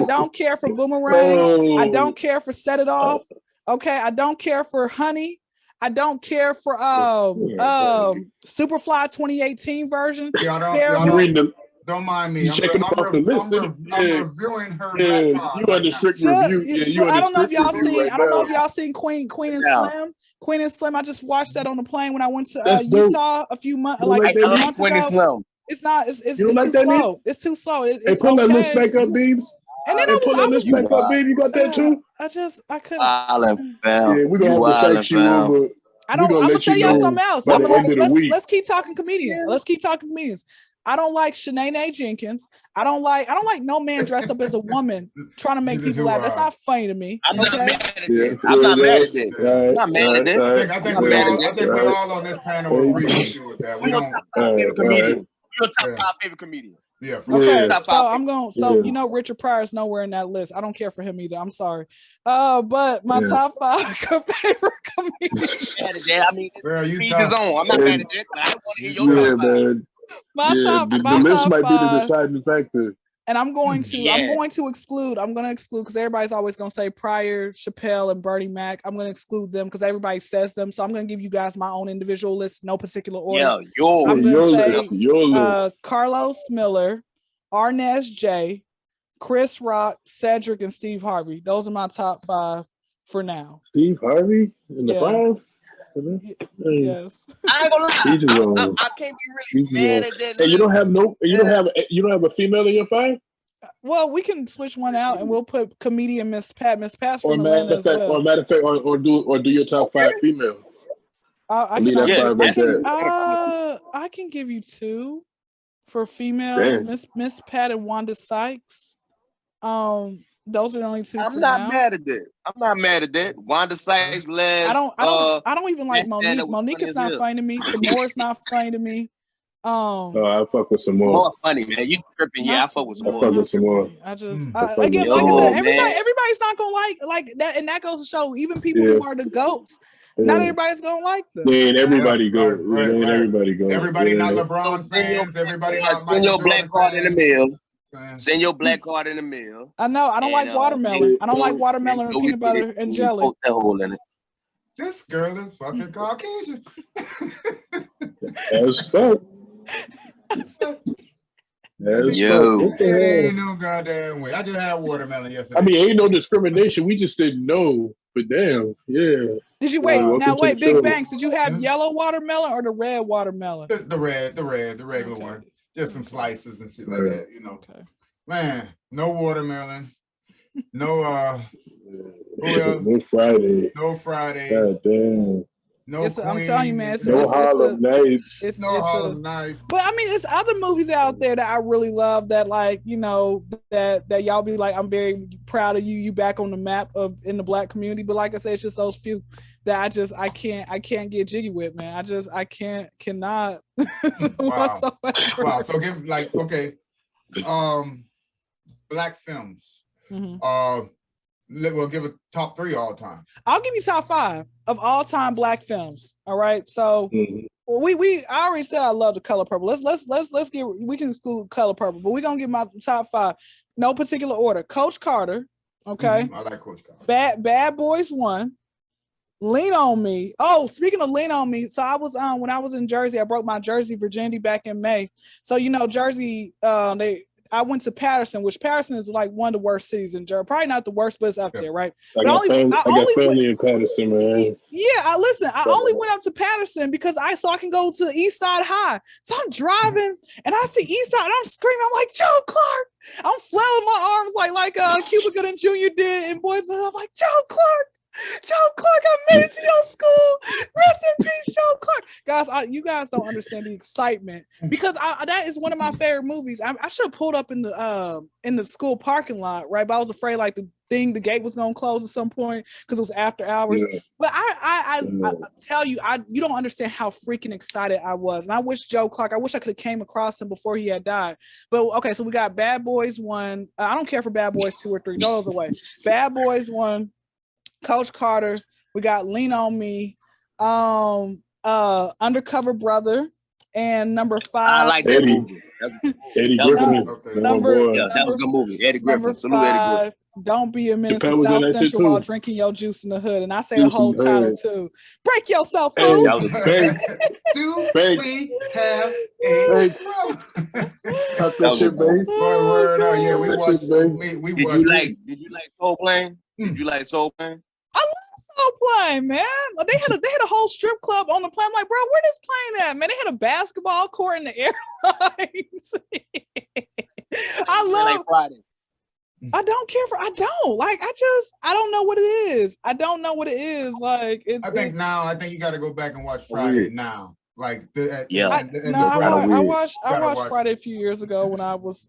don't care for Boomerang. I don't care for Set It Off. Okay, I don't care for Honey. I don't care for Superfly 2018 version. Don't mind me. I'm reviewing her. You under strict review. I don't know if y'all seen. I don't know if y'all seen Queen and Slim. Queen and Slim. I just watched that on the plane when I went to Utah a few months, like a month ago. It's not. It's too slow. It's too slow. Hey, pull that little spec up, Beebs. And then pull that little spec up, baby. You got that too? I couldn't. Yeah, we're gonna have to fix you over. I'm gonna tell y'all something else. Let's keep talking comedians. Yeah. Let's keep talking comedians. I don't like Shanae Jenkins. I don't like no man dressed up as a woman trying to make people laugh. That's not funny to me. I'm not mad at it. I'm not mad at it. I'm not mad at it. I think we're all on this panel agree with that. We don't. Favorite comedian. Your top 5 favorite comedian. Yeah. Okay. So I'm going. So Richard Pryor is nowhere in that list. I don't care for him either. I'm sorry. But my top 5 favorite comedians. I mean, each his own. I'm not mad at that. I want to hear your top 5. Man. The list might be the deciding factor. And I'm going to exclude because everybody's always going to say Pryor, Chappelle, and Bernie Mac. I'm going to exclude them because everybody says them. So I'm going to give you guys my own individual list, no particular order. Yeah, I'm going to say your list. Carlos Miller, Arnez J, Chris Rock, Cedric, and Steve Harvey. Those are my top 5 for now. Steve Harvey in the 5? Yes. I ain't gonna lie. I can't be really mad at that. Hey, you don't have a female in your 5? Well, we can switch one out and we'll put comedian Miss Pat. Miss Pat's Or from matter Atlanta of as fact, well. or do your top 5 female. I Leave can, that Yeah, five like that. I can give you 2 for females. Damn. Miss Pat and Wanda Sykes. Those are the only 2 I'm for not now. mad at that. I'm not mad at that. Wanda Sykes last. I don't even like last stand Monique. that was Monique funny is as not hell. funny to me. Samoa's not funny to me. I fuck with some more. More funny, man. You tripping? Yeah, I fuck with some I more. fuck with some more. I just I fuck again, with like I some said, more. everybody's not gonna like that, and that goes to show even people Yeah. who are the goats, not Yeah. everybody's gonna like them. They ain't everybody good. Right. Everybody good. Everybody not Yeah. LeBron fans. Everybody not Send Michael your black Jordan card in the fans. mail. Man. Send your black card in the mail. I know. I don't like watermelon. I don't like watermelon and peanut butter and jelly. Poke that hole in it. This girl is fucking Caucasian. That's fuck. That's Yo. fuck. What the It hell? ain't no goddamn way. I just had watermelon yesterday. I mean, ain't no discrimination. We just didn't know. But damn, yeah. Did you wait? welcome Now to wait, the show. Big Banks. Did you have yellow watermelon or the red watermelon? the regular Okay. one. Just some slices and shit like Yeah. that, you know. Okay. Man, no watermelon. No who else? No Friday. No Friday. God damn. No I'm Queen. telling you, man, No Harlem Nights. It's no a- Harlem Nights. But I mean, there's other movies out there that I really love that, like, you know, that y'all be like, I'm very proud of you. You back on the map in the black community. But like I said, it's just those few that I can't get jiggy with, man. I cannot whatsoever. Wow. So give okay. Black films. Mhm. We'll give it top 3 all time. I'll give you top 5 of all time black films. All right. So Mhm. I already said I love The Color Purple. Let's get, we can exclude Color Purple, but we're gonna give my top 5. No particular order. Coach Carter. Okay. I like Coach Carter. Bad Boys 1. Lean on Me. Oh, speaking of Lean on Me, so I was when I was in Jersey, I broke my Jersey virginity back in May. So you know, Jersey, I went to Patterson, which Patterson is like one of the worst cities in Jersey. Probably not the worst, but it's up there, right? I But got family went- in Patterson, man. Yeah, I only went up to Patterson because I can go to East Side High. So I'm driving and I see East Side and I'm screaming. I'm like, Joe Clark. I'm flailing my arms like Cuba Gooding Jr. did in Boys and Hell. I'm like, Joe Clark. I made it to your school. Rest in peace, Joe Clark. Guys, you guys don't understand the excitement because that is one of my favorite movies. I should have pulled up in the school parking lot, right? But I was afraid like the gate was gonna close at some point because it was after hours. Yeah. But I tell you, you don't understand how freaking excited I was, and I wish Joe Clark. I wish I could have came across him before he had died. But okay, so we got Bad Boys 1. I don't care for Bad Boys 2 or 3. Throw those away. Bad Boys 1. Coach Carter, we got Lean on Me, Undercover Brother, and number 5. I like that Eddie. movie. Eddie that was Griffin. okay. Number- Yeah, that was a good movie. Eddie Number Griffin. Salute Eddie Griffin. 5, Don't Be a Menace Chappelle to was in South that shit Central while too. drinking your juice in the hood. And I say Juice the in whole the title hood. too. Break yourself, Hey, fool. That was a Thanks. Do Thanks. we have a Thanks. problem? Talk That that was shit, a- base. Word, yeah, we That watched. shit, baby. We Did watched. you like Soul Plane? Did you like Soul Plane? Soul Plane, man. They had a whole strip club on the plane. I'm like, bro, where this plane at, man? They had a basketball court in the airlines. I love. Like Friday. I don't care for. I don't like. I don't know what it is. I don't know what it is. Like it's. I think you got to go back and watch Friday now. Like Yeah. I watched watch Friday a few years ago when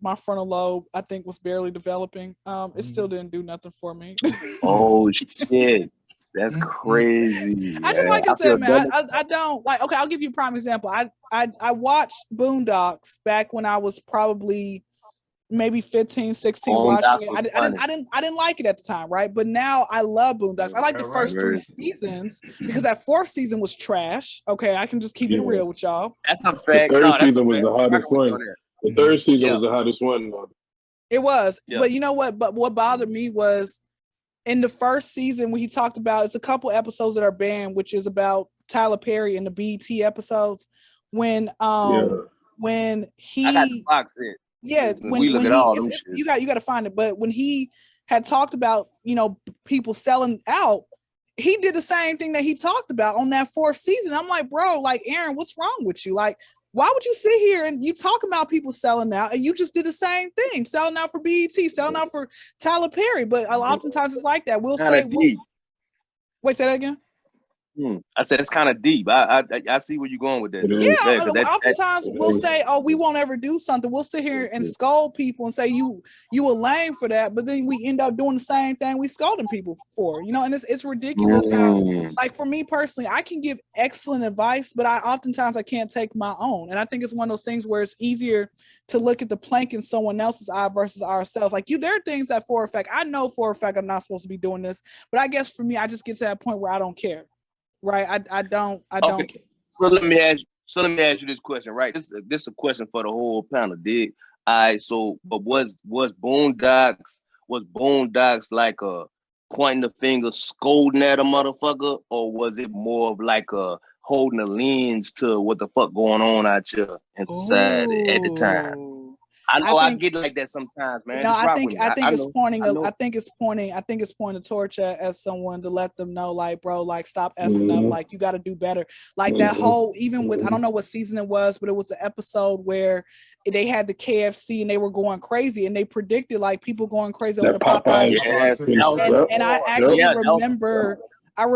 my frontal lobe I think was barely developing. It still didn't do nothing for me. Oh shit. That's crazy. I just man. like I feel said, man. double- I don't like. Okay, I'll give you a prime example. I watched Boondocks back when I was probably maybe 15, 16 Boondocks watching was it. funny. I didn't like it at the time, right? But now I love Boondocks. I like the Right, first 3 right. seasons because that 4th season was trash. Okay, I can just keep it Yeah. real with y'all. That's a fact. The third that's a season was fact. the hottest I can one. go there. The third season Yeah. was the hottest one. It was, Yeah. but you know what? But what bothered me was in the first season when he talked about it's a couple episodes that are banned, which is about Tyler Perry in the BET episodes when when he I got the box set. when We look when at he all them it's- shit. you got to find it. But when he had talked about people selling out, he did the same thing that he talked about on that 4th season. I'm like, bro, like Aaron, what's wrong with you? Like, Why would you sit here and you talk about people selling out and you just did the same thing, selling out for BET, selling out for Tyler Perry? But oftentimes it's like that. We'll say, deep. Wait, say that again. I said it's kind of deep. I see where you're going with that. Yeah, oftentimes we'll say, "Oh, we won't ever do something." We'll sit here and scold people and say, "You a lame for that," but then we end up doing the same thing we scolding people for, you know. And it's ridiculous how, like for me personally, I can give excellent advice, but oftentimes I can't take my own. And I think it's one of those things where it's easier to look at the plank in someone else's eye versus ourselves. Like there are things that for a fact I know for a fact I'm not supposed to be doing this, but I guess for me, I just get to that point where I don't care. Right, I don't care. So let me ask you this question, right? This is a question for the whole panel, dig? All right, so but was Boondocks like a pointing the finger, scolding at a motherfucker, or was it more of like a holding a lens to what the fuck going on out here in society at the time? I get like that sometimes, man. No, I think it's pointing a torch at someone to let them know, like, bro, like stop effing up, like you got to do better. Like that whole, even with, I don't know what season it was, but it was an episode where they had the KFC and they were going crazy and they predicted like people going crazy over the Popeyes. And I actually remember. I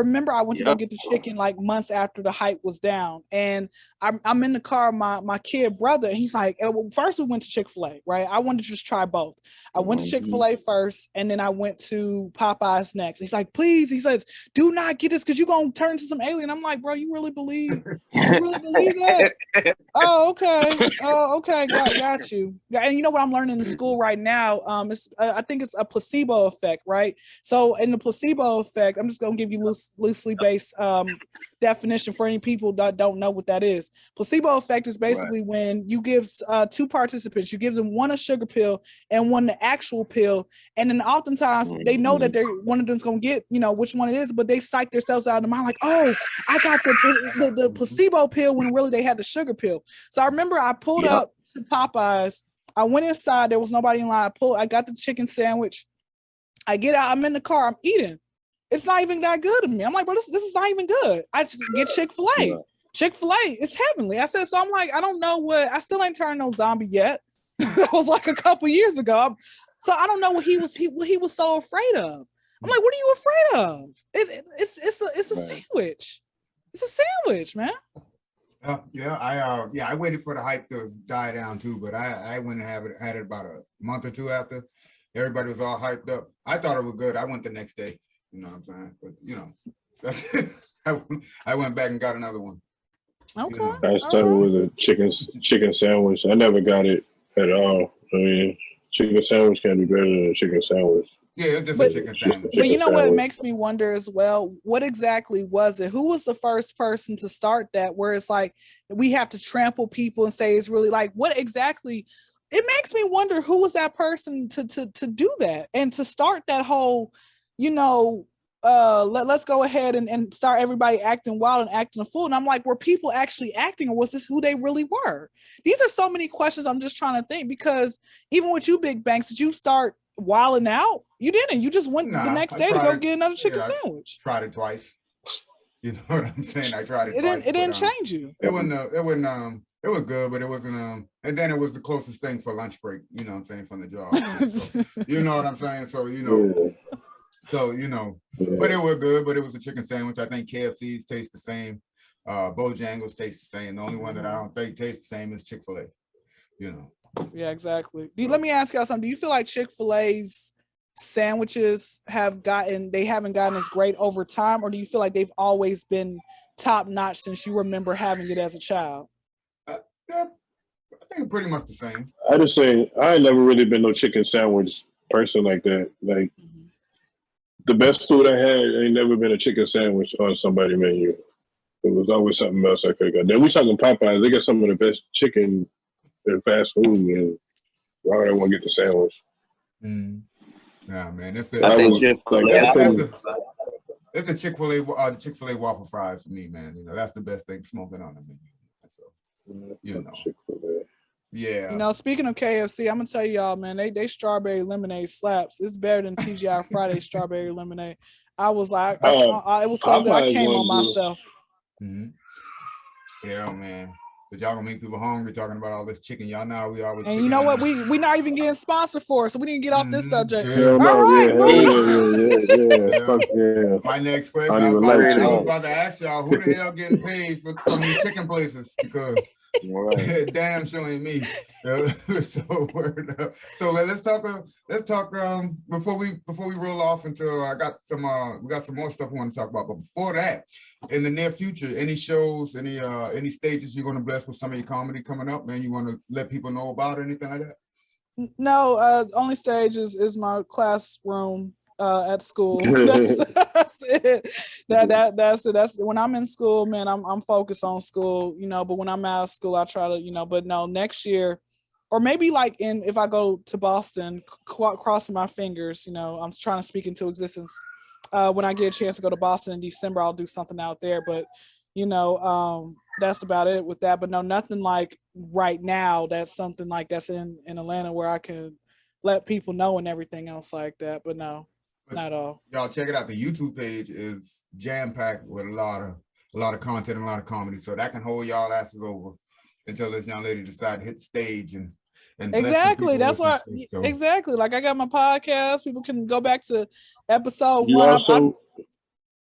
went to go get the chicken like months after the hype was down, and I'm in the car, my kid brother, and he's like, first we went to Chick-fil-A, right? I wanted to just try both. I went to Chick-fil-A first, and then I went to Popeyes next. He's like, please, he says, do not get this because you're gonna turn into some alien. I'm like, bro, you really believe that? Oh, okay, got you. And you know what I'm learning in school right now? I think it's a placebo effect, right? So in the placebo effect, I'm just gonna give you loosely based definition for any people that don't know what that is. Placebo effect is basically when you give two participants, you give them one a sugar pill and one the actual pill, and then oftentimes they know that one of them's gonna get, you know, which one it is, but they psych themselves out of the mind like, oh, I got the placebo pill when really they had the sugar pill. So I remember I pulled up to Popeyes, I went inside, there was nobody in line. I got the chicken sandwich, I get out, I'm in the car, I'm eating. It's not even that good to me. I'm like, bro, this is not even good. I just get Chick-fil-A. Chick-fil-A, it's heavenly. I said, so I'm like, I don't know I still ain't turned no zombie yet. That was like a couple years ago. So I don't know what he was so afraid of. I'm like, what are you afraid of? It's a sandwich. It's a sandwich, man. I waited for the hype to die down too, but I went and had it about a month or two after. Everybody was all hyped up. I thought it was good. I went the next day. You know what I'm saying? But you know, I went back and got another one. Okay. You know? I started with a chicken sandwich. I never got it at all. I mean, chicken sandwich can be better than a chicken sandwich. Yeah, it's just a chicken sandwich. But you know what makes me wonder as well? What exactly was it? Who was the first person to start that? Where it's like we have to trample people and say it's really like what exactly? It makes me wonder who was that person to do that and to start that whole, you know, let's go ahead and start everybody acting wild and acting a fool. And I'm like, were people actually acting, or was this who they really were? These are so many questions I'm just trying to think, because even with you, Big Banks, did you start wilding out? You didn't. You just went the next day to go get another chicken sandwich. Tried it twice. You know what I'm saying? I tried it. It didn't change you. It was good, but it wasn't. And then it was the closest thing for lunch break. You know what I'm saying, from the job. So, you know what I'm saying? So you know. So, you know, but it was good, but it was a chicken sandwich. I think KFC's taste the same. Bojangles taste the same. The only one that I don't think tastes the same is Chick-fil-A, you know. Yeah, exactly. Let me ask y'all something. Do you feel like Chick-fil-A's sandwiches haven't gotten as great over time, or do you feel like they've always been top notch since you remember having it as a child? Yeah, I think pretty much the same. I just say I ain't never really been no chicken sandwich person like that. Like, the best food I had ain't never been a chicken sandwich on somebody's menu. It was always something else I could have got. Then we talking Popeyes. They got some of the best chicken in fast food, and why would I want to get the sandwich? Yeah, man, it's the Chick-fil-A waffle fries for me, man. You know, that's the best thing smoking on the menu. So, you know. Chick-fil-A. Yeah. You know, speaking of KFC, I'm gonna tell y'all, man, they strawberry lemonade slaps. It's better than TGI Friday strawberry lemonade. I was like, it was so good I came on myself. Yeah, man. But y'all gonna make people hungry talking about all this chicken. Y'all know we always. And you know what? We not even getting sponsored for it, so we didn't get off this subject. Yeah. All right, Yeah. Fuck yeah. My next I question, don't I even was like chicken. about to ask y'all, who the hell getting paid from these chicken places? Because damn sure ain't me. So word up. So let's talk before we roll off until I got some we got some more stuff we want to talk about. But before that, in the near future, any shows, any stages you're gonna bless with some of your comedy coming up, man, you want to let people know about, anything like that? No, only stage is my classroom at school. That's it. That's it. That's when I'm in school, man. I'm focused on school, you know. But when I'm out of school, I try to, you know. But no, next year, or maybe like if I go to Boston, crossing my fingers, you know. I'm trying to speak into existence. When I get a chance to go to Boston in December, I'll do something out there. But you know, that's about it with that. But no, nothing like right now. That's something like that's in Atlanta where I can let people know and everything else like that. But no. Not at all. Y'all check it out. The YouTube page is jam-packed with a lot of content and a lot of comedy. So that can hold y'all asses over until this young lady decides to hit the stage and exactly. That's why exactly. Like I got my podcast. People can go back to episode You one. also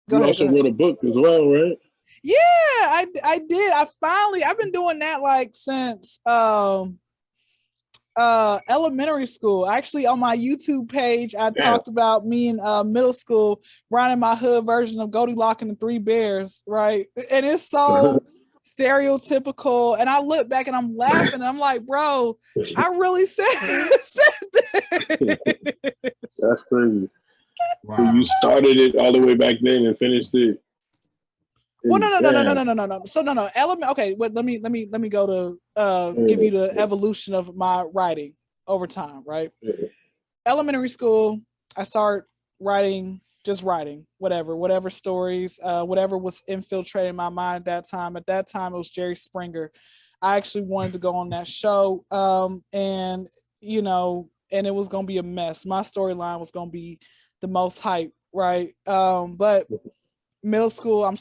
wrote a book as well, right? Yeah, I did. I've been doing that like since elementary school. Actually, on my YouTube page, I talked about me in middle school running my hood version of Goldilocks and the Three Bears, right? And it's so stereotypical. And I look back and I'm laughing and I'm like, bro, I really said this. That's crazy. Wow. So you started it all the way back then and finished it. Well, no. So no. Okay, but let me go to give you the evolution of my writing over time, right? Yeah. Elementary school, I start writing, whatever stories, whatever was infiltrating my mind at that time. At that time, it was Jerry Springer. I actually wanted to go on that show, and you know, and it was gonna be a mess. My storyline was gonna be the most hype, right? But middle school, I'm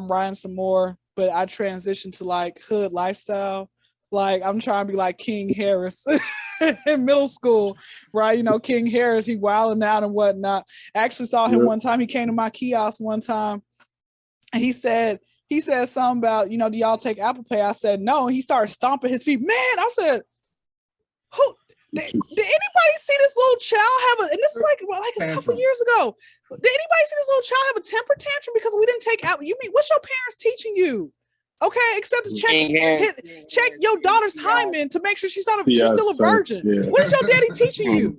writing some more, but I transitioned to like hood lifestyle. Like I'm trying to be like King Harris in middle school, right? You know, King Harris, he wilding out and whatnot. I actually saw him one time. He came to my kiosk one time and he said something about, you know, do y'all take Apple Pay? I said, no. And he started stomping his feet. Man, I said, who? Did anybody see this little child have and this is like a couple years ago. Did anybody see this little child have a temper tantrum because we didn't take out? You mean, what's your parents teaching you? Okay, except to check your daughter's hymen to make sure she's still a virgin. Yeah. What is your daddy teaching you?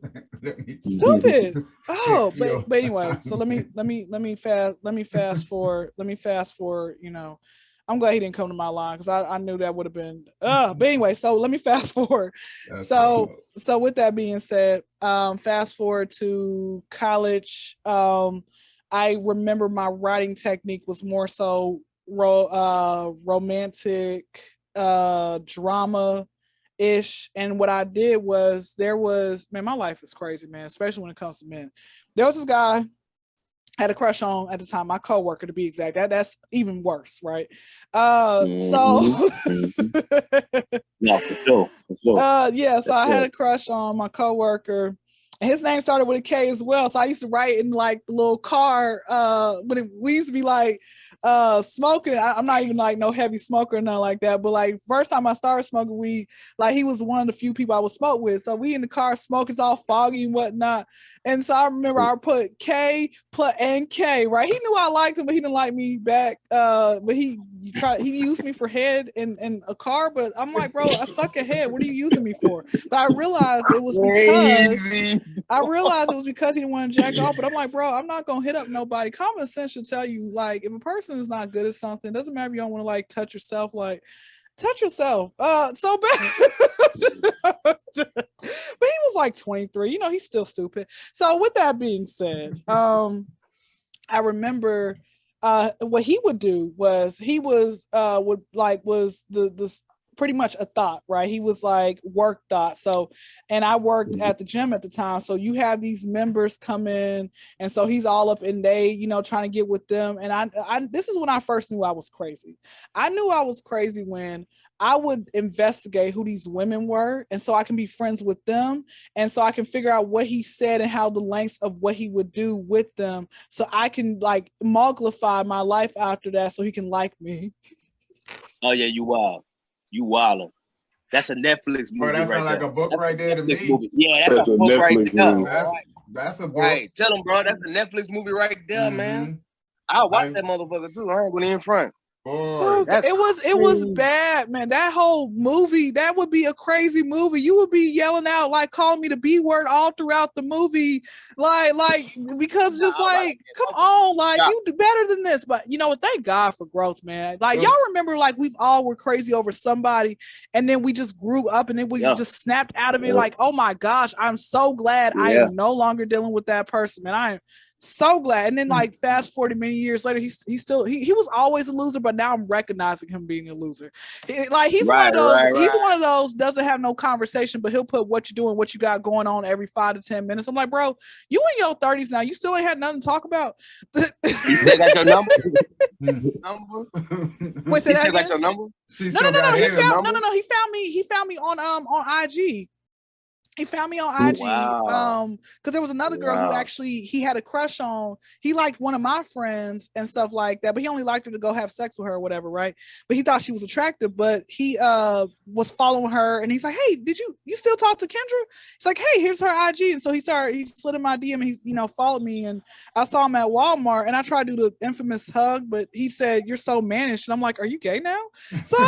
Stupid. Oh, but anyway, so let me fast forward. You know, I'm glad he didn't come to my line because I knew that would have been. But anyway, so let me fast forward. So with that being said, fast forward to college. I remember my writing technique was more so romantic, drama ish. And what I did was man, my life is crazy, man, especially when it comes to men. There was this guy I had a crush on at the time, my coworker to be exact. That's even worse, right? So no, for sure. So I had a crush on my coworker. His name started with a K as well. So I used to write in like the little car when we used to be like smoking. I'm not even like no heavy smoker or nothing like that. But like first time I started smoking weed, like he was one of the few people I would smoke with. So we in the car smoking, it's all foggy and whatnot. And so I remember I put K and K, right? He knew I liked him, but he didn't like me back. But he used me for head in a car. But I'm like, bro, I suck at head. What are you using me for? But I realized it was because he didn't want to jack off. But I'm like, bro, I'm not gonna hit up nobody. Common sense should tell you, like, if a person is not good at something, it doesn't matter if you don't want to like touch yourself, like touch yourself. So bad. But he was like 23, you know, he's still stupid. So with that being said, I remember what he would do was he was the pretty much a thought, right? He was like work thought. So, and I worked at the gym at the time. So you have these members come in, and so he's all up in they, you know, trying to get with them. And I this is when I first knew I was crazy. I knew I was crazy when I would investigate who these women were, and so I can be friends with them, and so I can figure out what he said and how the lengths of what he would do with them, so I can like muglify my life after that, so he can like me. Oh yeah, you wild. You wildin'. That's a Netflix movie. Bro, that right sound like there. a book That's right there to Netflix me. movie. Yeah, that's a a book right Netflix there. movie. That's a book. Right. Tell him, bro, that's a Netflix movie right there, man. Mhm. I'll watch Like- that motherfucker too. I ain't gonna in front. Boy, That's it was crazy. bad, man. That whole movie, that would be a crazy movie. You would be yelling out like calling me the B word all throughout the movie, like because just Nah, like come on, like Yeah. you do better than this. But you know what? Thank God for growth, man. Like Yeah. y'all remember, like we've all were crazy over somebody, and then we just grew up, and then we Yeah. just snapped out of it. Yeah. Like, oh my gosh, I'm so glad I Yeah. am no longer dealing with that person, man. I am so glad. And then like fast forward many years later, he was always a loser, but now I'm recognizing him being a loser. Like he's one of those, he's one of those doesn't have no conversation, but he'll put what you're doing, what you got going on every 5 to 10 minutes. I'm like, bro, you in your 30s now, you still ain't had nothing to talk about. You still got your number? Wait, say You that still got again? your number? She No, still no, no, got no. He his found number? he found me on IG. He found me on IG Wow. because there was another girl who Wow. actually he had a crush on. He liked one of my friends and stuff like that, but he only liked her to go have sex with her or whatever, right? But he thought she was attractive, but he was following her and he's like, hey, did you still talk to Kendra? He's like, hey, here's her IG. And so he slid in my DM and he, you know, followed me, and I saw him at Walmart and I tried to do the infamous hug, but he said, you're so mannish. And I'm like, are you gay now? So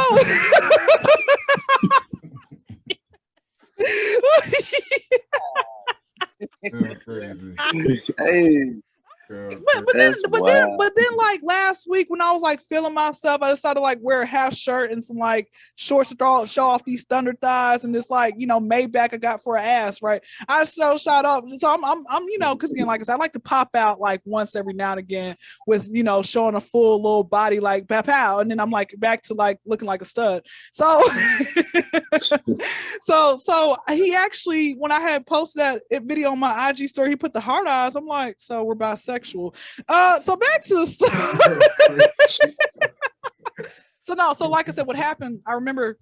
That's crazy. Hey. That's but then like last week when I was like feeling myself, I decided to like wear a half shirt and some like shorts to show off these thunder thighs and this like, you know, Maybach I got for an ass, right? I so shot up. So I'm you know, because again, like I said, I like to pop out like once every now and again with, you know, showing a full little body like pow, and then I'm like back to like looking like a stud. So so he actually, when I had posted that video on my IG story, he put the heart eyes. I'm like, so we're bisexual. So back to the story. So like I said, what happened, I remember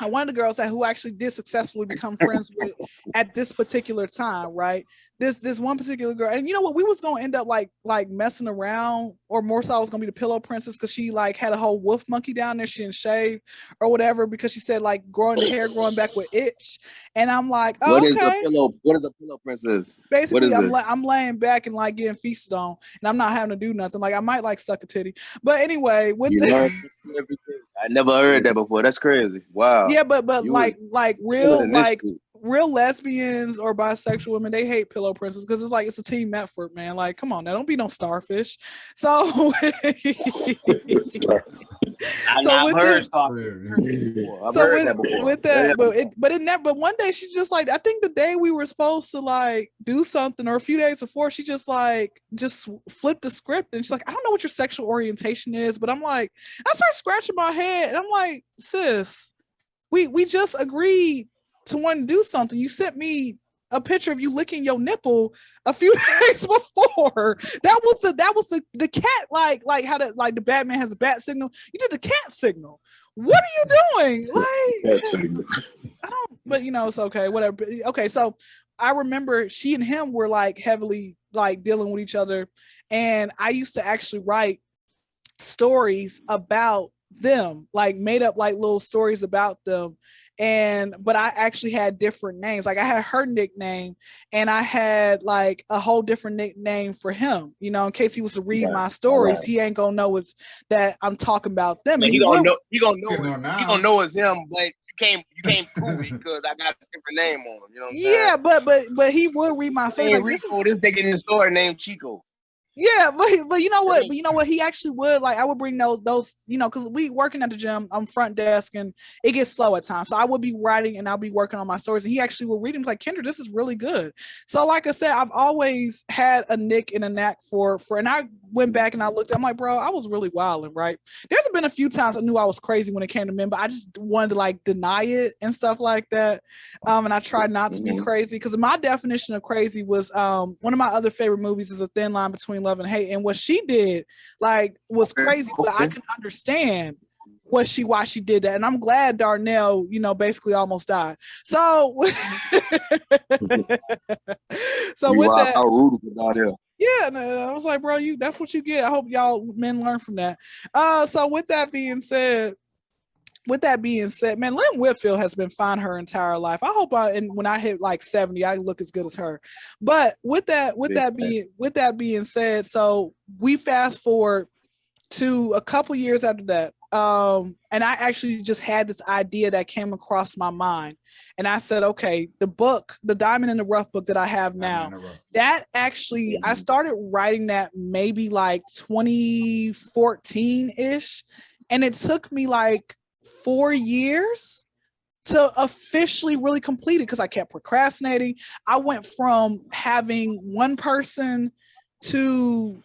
one of the girls who actually did successfully become friends with at this particular time, right? This one particular girl, and you know what, we was gonna end up like messing around, or more so I was gonna be the pillow princess because she like had a whole wolf monkey down there, she didn't shave or whatever because she said like the hair growing back with itch, and I'm like, oh, What okay. is a pillow princess? Basically, What is I'm laying back and like getting feasted on, and I'm not having to do nothing. Like I might like suck a titty, but anyway, with You learn everything. I never heard that before. That's crazy. Wow. yeah, but You like was an like initiative. real lesbians or bisexual women, they hate pillow princess because it's like it's a team effort, man. Like, come on now, don't be no starfish. So I've heard stuff. I've so heard that before. with that, but it never. But one day she just like, I think the day we were supposed to like do something, or a few days before, she just flipped the script and she's like, I don't know what your sexual orientation is, but I'm like, I start scratching my head and I'm like, sis, we just agreed to want to do something. You sent me a picture of you licking your nipple a few days before. That was the cat, like how the Batman has a bat signal. You did the cat signal. What are you doing? Like, I don't, but you know, it's okay, whatever. Okay, so I remember she and him were like heavily like dealing with each other, and I used to actually write stories about them, like made up like little stories about them. But I actually had different names. Like I had her nickname and I had like a whole different nickname for him, you know, in case he was to read my stories, he ain't gonna know it's that I'm talking about them. And he gonna know it's him, but you can't prove it because I got a different name on him. You know what I'm saying? Yeah, but he will read my stories. Hey, Rico, this nigga in the store named Chico. Yeah, but you know what? But you know what? He actually would like. I would bring those because we working at the gym. I'm front desk, and it gets slow at times. So I would be writing, and I'll be working on my stories. And he actually will read them like, Kendra, this is really good. So like I said, I've always had a nick and a knack for. And I went back and I looked. I'm like, bro, I was really wilding, right? There's been a few times I knew I was crazy when it came to men, but I just wanted to like deny it and stuff like that. And I tried not to be crazy because my definition of crazy was one of my other favorite movies is A Thin Line Between Love and Hate, and what she did like was crazy, but I can understand why she did that, and I'm glad Darnell basically almost died. So so with that, I rooted for Darnell. yeah, and I was like, bro, that's what you get. I hope y'all men learn from that. So with that being said, man, Lynn Whitfield has been fine her entire life. I hope when I hit like 70, I look as good as her. But with that being said, so we fast forward to a couple years after that. And I actually just had this idea that came across my mind. And I said, okay, the book, the Diamond in the Rough book that I have now, that actually, I started writing that maybe like 2014-ish. And it took me like 4 years to officially really complete it because I kept procrastinating. I went from having one person to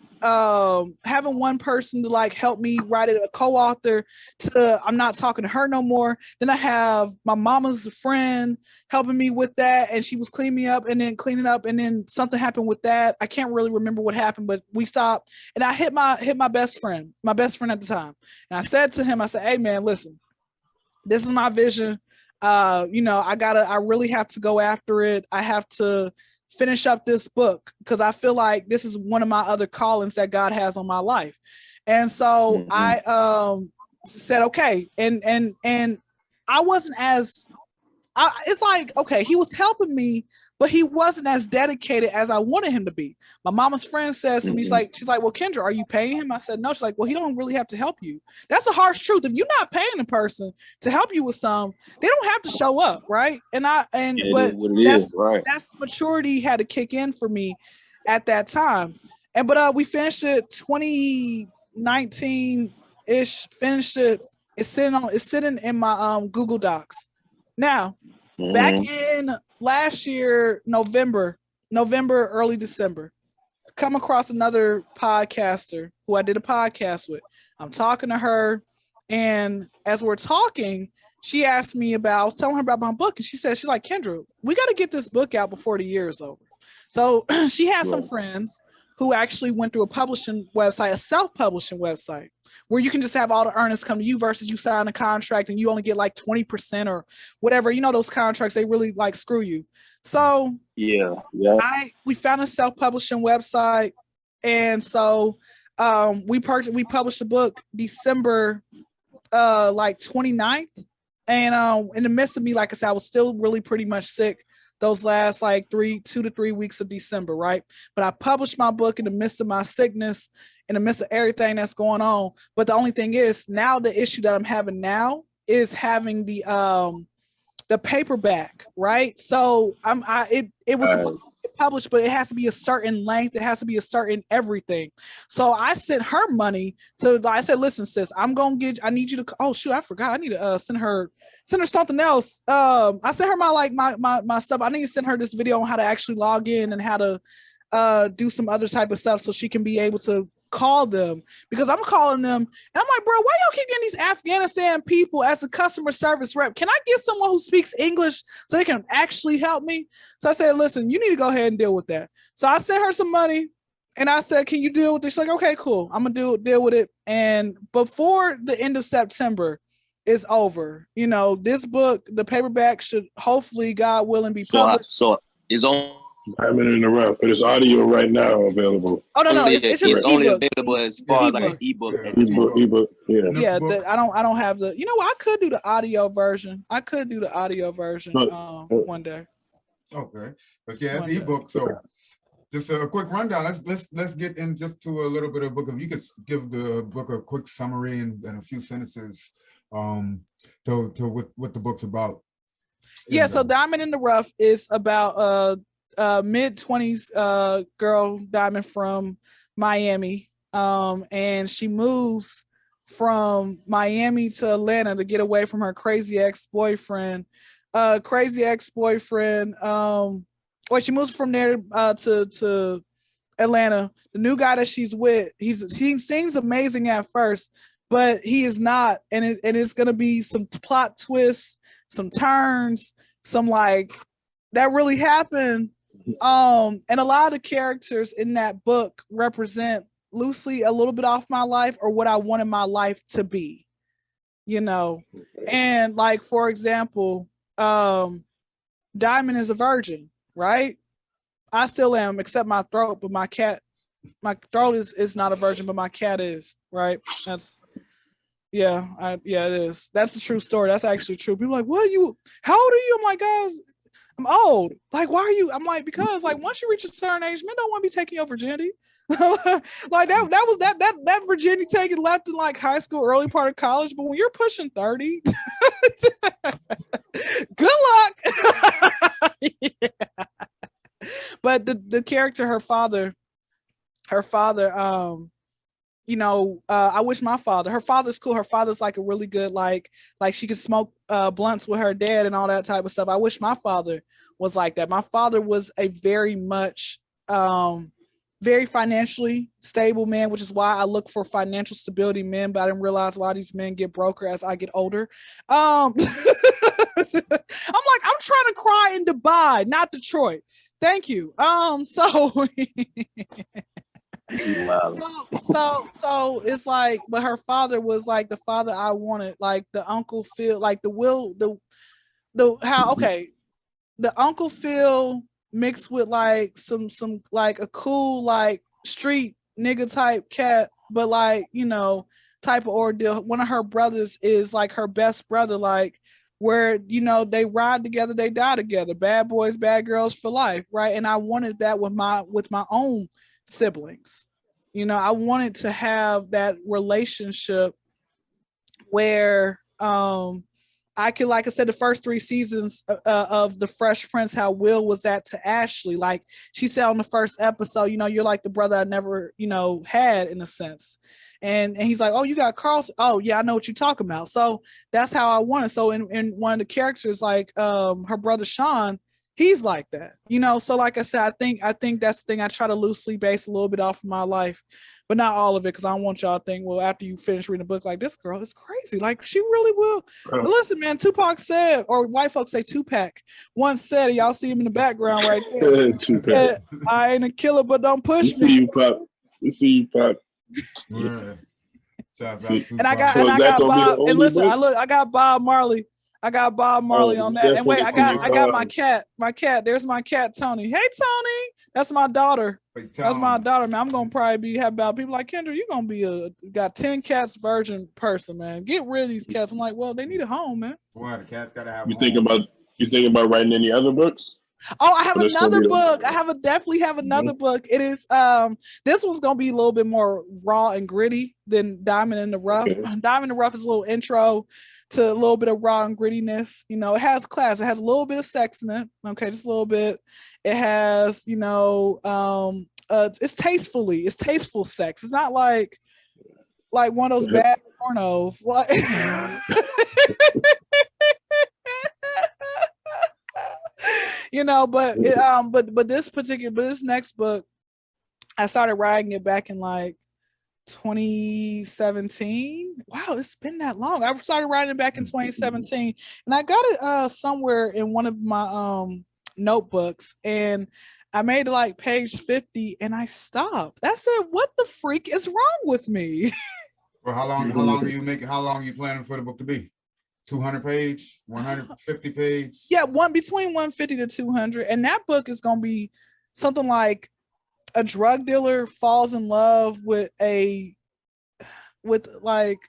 like help me write it, a co-author, to I'm not talking to her no more. Then I have my mama's friend helping me with that, and she was cleaning up, and then something happened with that. I can't really remember what happened, but we stopped, and I hit my best friend at the time, and I said to him, I said, hey man, listen, this is my vision. I really have to go after it. I have to finish up this book because I feel like this is one of my other callings that God has on my life. And so I said, okay. And I wasn't it's like, okay, he was helping me, but he wasn't as dedicated as I wanted him to be. My mama's friend says to me, she's like, well, Kendra, are you paying him? I said, no. She's like, well, he don't really have to help you. That's the harsh truth. If you're not paying a person to help you with some, they don't have to show up, right? But that's maturity had to kick in for me at that time. But we finished it 2019-ish, finished it. It's sitting in my Google Docs. Now, back in last year, November, early December, come across another podcaster who I did a podcast with. I'm talking to her, and as we're talking, she asked me I was telling her about my book, and she's like, Kendra, we got to get this book out before the year is over. So she had some friends who actually went through a publishing website, a self-publishing website, where you can just have all the earnings come to you versus you sign a contract and you only get like 20% or whatever. Those contracts, they really like screw you. So we found a self-publishing website. And so we published a book December like 29th. And in the midst of me, like I said, I was still really pretty much sick those last like 2 to 3 weeks of December, right? But I published my book in the midst of my sickness, in the midst of everything that's going on. But the only thing is, now the issue that I'm having now is having the paperback, right? So it was supposed to be published, but it has to be a certain length, it has to be a certain everything. So I sent her money. So I said, listen, sis, I need you to, oh shoot, I forgot. I need to send her something else. I sent her my stuff. I need to send her this video on how to actually log in and how to do some other type of stuff so she can be able to call them, because I'm calling them and I'm like, bro, why y'all keep getting these Afghanistan people as a customer service rep? Can I get someone who speaks English so they can actually help me? So I said, listen, you need to go ahead and deal with that. So I sent her some money and I said, can you deal with this? She's like, okay, cool. I'm gonna deal with it. And before the end of September is over, this book, the paperback, should hopefully, God willing, be published. So it's on Diamond in the Rough, but it's audio right now available. Oh no, it's just it's only ebook. available as far as like an ebook. Ebook, yeah. Yeah, I don't have the. I could do the audio version. One day. Okay, but yeah, it's ebook. So just a quick rundown. Let's get in just to a little bit of book. If you could give the book a quick summary and a few sentences, to what the book's about. Yeah, so Diamond in the Rough is about mid-20s girl, Diamond, from Miami. And she moves from Miami to Atlanta to get away from her crazy ex-boyfriend. Well, she moves from there to Atlanta. The new guy that she's with, he seems amazing at first, but he is not. And it's gonna be some plot twists, some turns, some like that really happened. And a lot of the characters in that book represent loosely a little bit off my life or what I wanted my life to be, you know. And like, for example, Diamond is a virgin, right? I still am, except my throat, but my throat is not a virgin, but my cat is, right? That's yeah, it is. That's the true story. That's actually true. People are like, how old are you? I'm like, guys, I'm old. Like, why are you? I'm like, because like once you reach a certain age, men don't want to be taking your virginity. Like that virginity taken left in like high school, early part of college. But when you're pushing 30, good luck. Yeah. But the character, her father, you know, I wish her father's cool. Her father's like a really good, like she could smoke blunts with her dad and all that type of stuff. I wish my father was like that. My father was a very much, very financially stable man, which is why I look for financial stability men, but I didn't realize a lot of these men get broker as I get older. I'm like, I'm trying to cry in Dubai, not Detroit. Thank you. So it's like, but her father was like the father I wanted, like the Uncle Phil, like the Uncle Phil mixed with like some like a cool like street nigga type cat, but like, you know, type of ordeal. One of her brothers is like her best brother, like where, you know, they ride together, they die together, bad boys, bad girls for life, right? And I wanted that with my own siblings. You know, I wanted to have that relationship where I could, like I said, the first 3 seasons of The Fresh Prince, how Will was that to Ashley. Like she said on the first episode, you know, you're like the brother I never, you know, had in a sense. And he's like, oh, you got Carlson. Oh yeah, I know what you're talking about. So that's how I wanted. So in one of the characters, like her brother Sean, he's like that, you know. So like I said, I think that's the thing. I try to loosely base a little bit off of my life, but not all of it, because I don't want y'all to think, well, after you finish reading the book, like this girl is crazy. Like she really will. But listen, man, Tupac said, or white folks say Tupac once said, y'all see him in the background right there. I ain't a killer, but don't push me. We see you, Pop. Yeah. And I got Bob. And listen, I got Bob Marley. I got Bob Marley on that. And wait, I got my cat. There's my cat, Tony. Hey, Tony. That's my daughter. That's my daughter, man. I'm gonna probably have about people like Kendra. You're gonna be got 10 cats virgin person, man. Get rid of these cats. I'm like, well, they need a home, man. Boy, the cats gotta have. You think about writing any other books? Oh, I have another book. Definitely have another book. It is this one's gonna be a little bit more raw and gritty than Diamond in the Rough. Okay. Diamond in the Rough is a little intro to a little bit of raw and grittiness. You know, it has class. It has a little bit of sex in it. Okay, just a little bit. It has, you know, it's tasteful sex. It's not like one of those bad pornos. Like you know, but this next book, I started writing it back in like 2017. Wow, it's been that long. I started writing it back in 2017, and I got it somewhere in one of my notebooks, and I made like page 50, and I stopped. I said, "What the freak is wrong with me?" Well, how long are you making? How long are you planning for the book to be? 200 page, 150 page? Yeah, between 150 to 200, and that book is gonna be something like a drug dealer falls in love with like,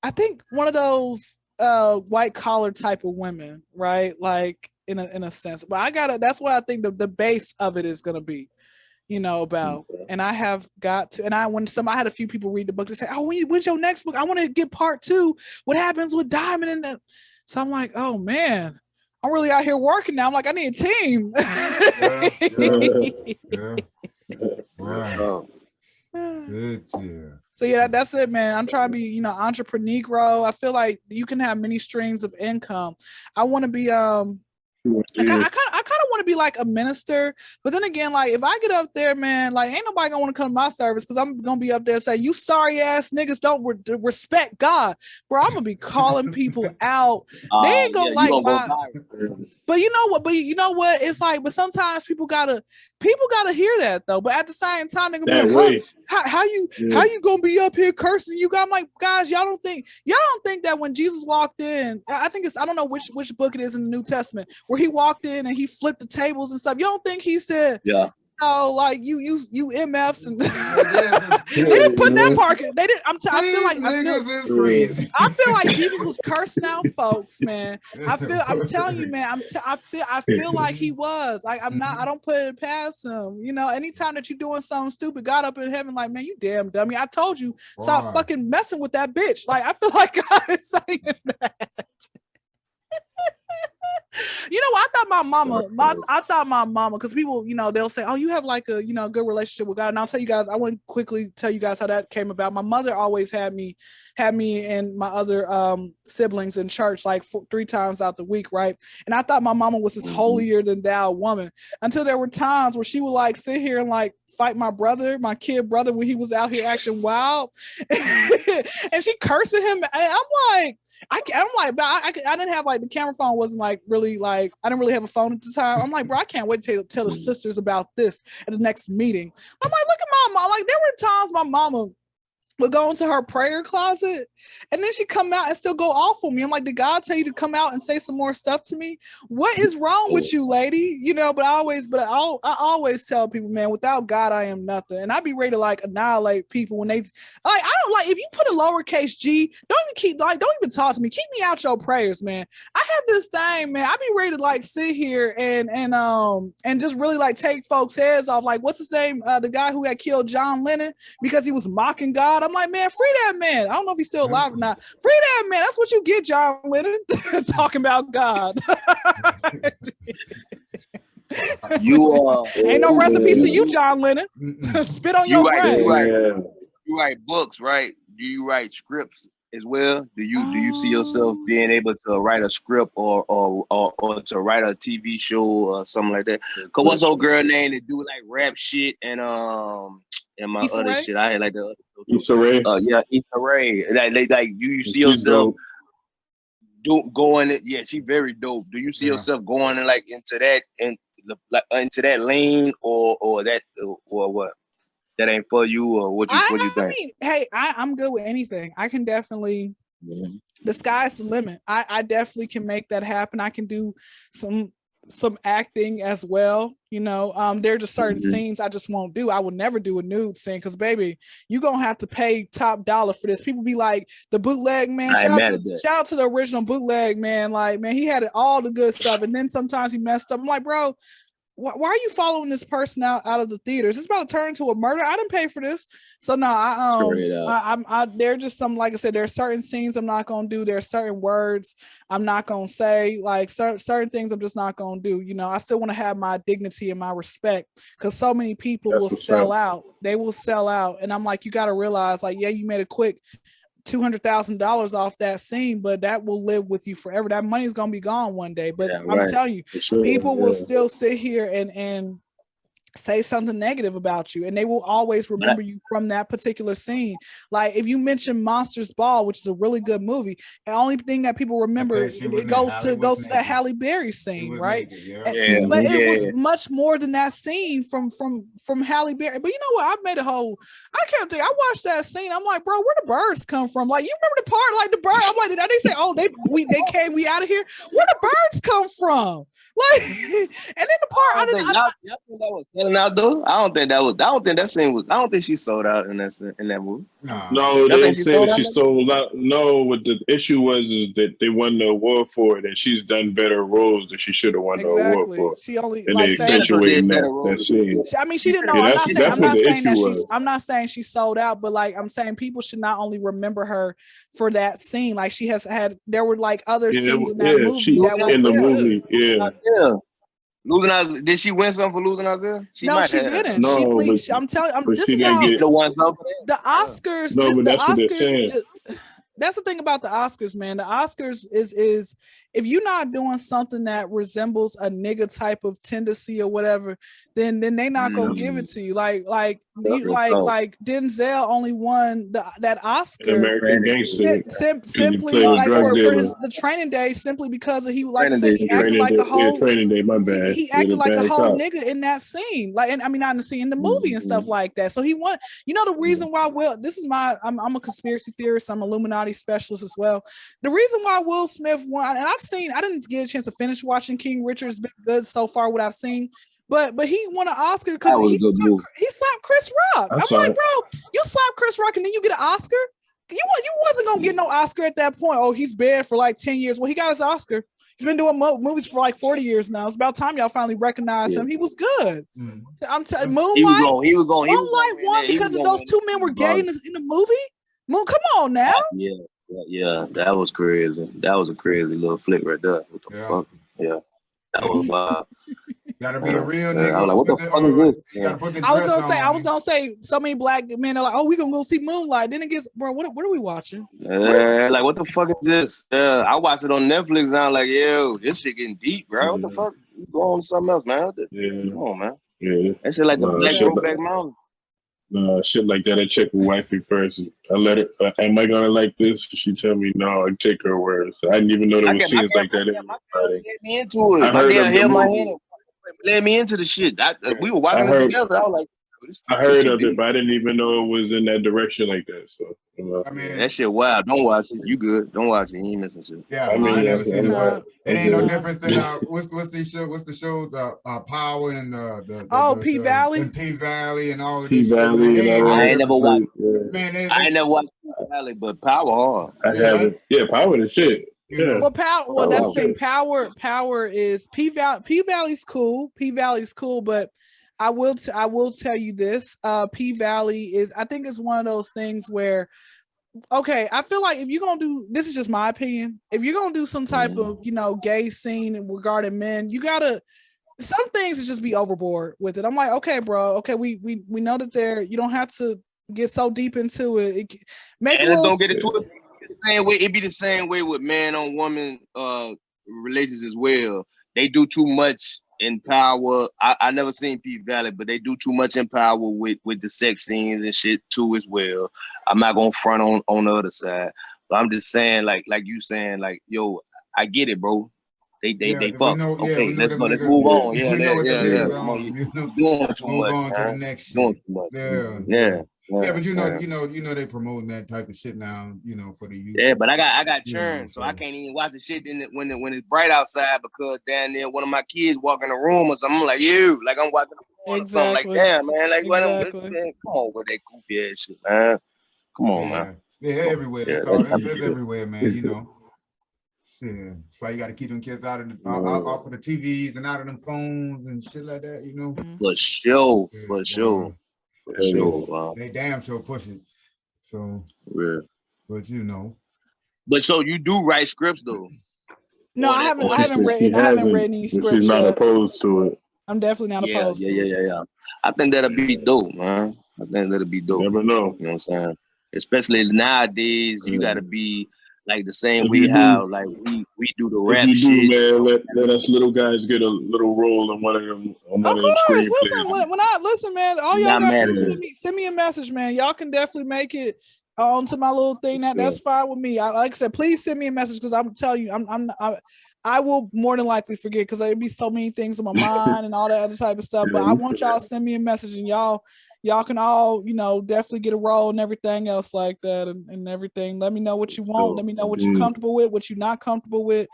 I think one of those white collar type of women, right? Like in a sense. But that's what I think the base of it is gonna be, you know, about. And I have got to, and I had a few people read the book to say, oh, when's your next book? I want to get part 2. What happens with Diamond and that? So I'm like, oh man, I'm really out here working now. I'm like, I need a team. Yeah. Wow. Good, yeah. So yeah, that's it, man. I'm trying to be, entrepreneur. I feel like you can have many streams of income. I want to be I kind of want to be like a minister, but then again, like if I get up there, man, like ain't nobody gonna want to come to my service because I'm gonna be up there saying you sorry ass niggas don't respect God, bro. I'm gonna be calling people out. They ain't gonna like my. But you know what? It's like, but sometimes people gotta hear that though. But at the same time, they're gonna be like, how you gonna be up here cursing you? I'm like, guys, y'all don't think that when Jesus walked in, I think I don't know which book it is in the New Testament where he walked in and he flipped the tables and stuff. You don't think he said, yeah, like you MFs and they didn't put that part. They didn't. I feel like Jesus was cursing out folks, man. I'm telling you, man. I feel like he was. I don't put it past him. Anytime that you're doing something stupid, God up in heaven, like, man, you damn dummy. I told you, stop fucking messing with that bitch. Like, I feel like God is saying that. I thought my mama, because people, they'll say, oh, you have like a, good relationship with God. And I'll tell you guys, I want to quickly tell you guys how that came about. My mother always had me and my other siblings in church like 3 times out the week, right? And I thought my mama was this holier than thou woman until there were times where she would like sit here and like fight my kid brother when he was out here acting wild. And she cursing him. And I'm like, I didn't have like the camera phone wasn't like really like, I didn't really have a phone at the time. I'm like, bro, I can't wait to tell the sisters about this at the next meeting. I'm like, look at my mom. Like there were times my mama would go into her prayer closet and then she come out and still go off on me. I'm like, did God tell you to come out and say some more stuff to me? What is wrong with you, lady? But I always tell people, man, without God, I am nothing. And I be ready to like annihilate people when they like, I don't like, if you put a lowercase G, don't even talk to me. Keep me out your prayers, man. I have this thing, man. I be ready to like sit here and just really like take folks' heads off. Like, what's his name? The guy who had killed John Lennon because he was mocking God. I'm like, man, free that man. I don't know if he's still alive or not. Free that man. That's what you get, John Lennon, talking about God. Ain't no recipes to you, John Lennon. Spit on your grave. You write books, right? Do you write scripts as well? Do you see yourself being able to write a script or to write a TV show or something like that? Cause what's old girl name that do like rap shit and my Issa other Rae? Shit? I had like the Issa Rae. Yeah, Issa Rae. Like you see yourself going? Yeah, she very dope. Do you see yourself going in like into that lane or that or what? That ain't for you or what you think? Hey, I'm good with anything. I can definitely. The sky's the limit. I definitely can make that happen. I can do some acting as well. There are just certain scenes I just won't do. I will never do a nude scene because baby, you gonna have to pay top dollar for this. People be like the bootleg man. Shout out to the original bootleg man. Like, man, he had all the good stuff, and then sometimes he messed up. I'm like, bro, why are you following this person out of the theaters? It's about to turn into a murder. I didn't pay for this. So no, they're just some, like I said, there are certain scenes I'm not going to do. There are certain words I'm not going to say, like certain things I'm just not going to do. I still want to have my dignity and my respect because so many people will sell out. They will sell out. And I'm like, you got to realize like, yeah, you made a quick $200,000 off that scene, but that will live with you forever. That money is gonna be gone one day. But I'm telling you, people will still sit here and say something negative about you, and they will always remember you from that particular scene. Like if you mention Monsters Ball, which is a really good movie, the only thing that people remember it goes to that Halle Berry scene, right? But it was much more than that scene from Halle Berry. But you know what? I kept thinking, I watched that scene. I'm like, bro, where the birds come from? Like, you remember the part, like the bird? I'm like, they say, oh, we out of here. Where the birds come from? Like, and then the part I think that was out though. I don't think that scene was. I don't think she sold out in that movie. No, they didn't say that she sold out. No, what the issue was is that they won the award for it, and she's done better roles than she should have won the award for. She only and they accentuating that scene. I mean, she didn't know. I'm not saying she sold out, but like I'm saying, people should not only remember her for that scene. Like she has had. There were like other scenes in that movie. In the movie. Yeah. Losing Isaiah. Did she win something for losing Isaiah? No, might she have. didn't. No, She but please. I'm telling. but This she is didn't how get- She the one something. the Oscars. No, but the that's what they're Oscars. saying. That's the thing about the Oscars, man. The Oscars is if you're not doing something that resembles a nigga type of tendency or whatever, then they not gonna give it to you. Like Denzel only won that An Oscar American Gangster. simply played a like drug for dealer. the Training Day, simply because he like I Training said, Day, he yeah. acted like a whole Training Day. My bad. he acted like a bad whole cop. nigga in that scene, like, and I mean, not in the scene, in the movie and stuff Mhm. like that. So he won. You know, the reason why this is I'm a conspiracy theorist. I'm an Illuminati specialist as well. The reason why Will Smith won, and I didn't get a chance to finish watching King Richard. It's been good so far what I've seen, but he won an Oscar That because was a good movie. he slapped Chris Rock. I'm I'm sorry. like, bro, you slapped Chris Rock and then you get an Oscar. You wasn't gonna get no Oscar at that point. Oh, he's banned for like 10 years. Well, he got his Oscar. He's been doing movies for like 40 years now. It's about time y'all finally recognize him. He was good. Mm. I'm telling He was Moonlight. going. Moonlight won because those two men were gay in the movie. Moon, come on now. Yeah, that was crazy. That was a crazy little flick right there. What the Yeah. fuck? Yeah, that was wild. Gotta be a real Yeah, nigga. I was like, what the with fuck is this? You gotta put the I was dress gonna on. say, so many black men are like, oh, we gonna go see Moonlight. Then it gets, bro, what are we watching? Yeah, like what the fuck is this? Yeah, I watched it on Netflix now. Like, yo, this shit getting deep, bro. What the fuck? You go on to something else, man. Yeah. Come on, man. Yeah. That shit like the Black shit Brokeback Mountain. Shit like that. I check with wifey first. I let her. Am I gonna like this? She tell me no. I take her word. So I didn't even know there was scenes like that. My girl led me into it. I My heard damn of the held my movie. hand. Led me into the shit. We were watching I it heard- together. I was like, I heard of it, but I didn't even know it was in that direction like that. So I mean, that shit wild. Don't watch it. You good. Don't watch it. You ain't missing shit. yeah, I I, mean, never seen it, yeah. but it ain't no Okay. difference than what's the show? What's the shows? Power and P-Valley? and P-Valley and all of P this shit. Valley Man, and they all ain't I that. ain't never watched. Man, I ain't never watched Valley, but Power hard. I Yeah, haven't. Yeah, power the shit. you know, Yeah. Well, that's the okay. thing. Power is P-Valley's cool. P-Valley's cool, but I will tell you this. P-Valley is, I think it's one of those things where, okay, I feel like if you're gonna do, this is just my opinion, if you're gonna do some type of, gay scene regarding men, you gotta, some things is just be overboard with it. I'm like, okay, bro, okay, we know that you don't have to get so deep into it. Make And a little, don't get it twisted. The same way, it be the same way with man on woman relations as well. They do too much in Power. I never seen P-Valley, but they do too much in Power with the sex scenes and shit too as well. I'm not gonna front on the other side, but I'm just saying, like you saying, like, yo, I get it, bro. They fuck. Okay, let's go. Let's move on. Yeah. Come on, you doing too move much, on to the man. next shit. Doing too much. Yeah. Yeah, But you know they promoting that type of shit now, for the youth. Yeah, but I got You know, churned, so I so- can't even watch the shit when it's bright outside because down there one of my kids walk in the room or something. I'm like, like I'm watching the porn or something. Like, Exactly. damn, man, like Exactly. man, come on with that goofy ass shit, man. Come on, man. Yeah, everywhere. Yeah, It's all that's- it's everywhere, man. Shit. That's why you got to keep them kids out of off of the TVs and out of them phones and shit like that. For sure, Yeah, for boy. sure, for Yeah. sure. Wow. They damn sure push it. So, Yeah. but But so you do write scripts though? no, I haven't read any But scripts she's not yet. opposed to it. I'm definitely not opposed to it. Yeah. I think that'll be dope, man. I think that'll be dope. Never know. You know what I'm saying? Especially nowadays, you gotta be like the same If way you do- how like we do the rap If you do, shit. man, let us little guys get a little role in one of them. On one Of of them course, screenplays. listen. When I listen, man, all y'all Not got mad to at do it. send me a message, man. Y'all can definitely make it onto my little thing. That's fine with me. Like I said, please send me a message because I'm telling you, I will more than likely forget because there'd be so many things in my mind and all that other type of stuff. But I want y'all to send me a message and y'all can all, definitely get a role and everything else like that and everything. Let me know what you want. Let me know what you're comfortable with, what you're not comfortable with,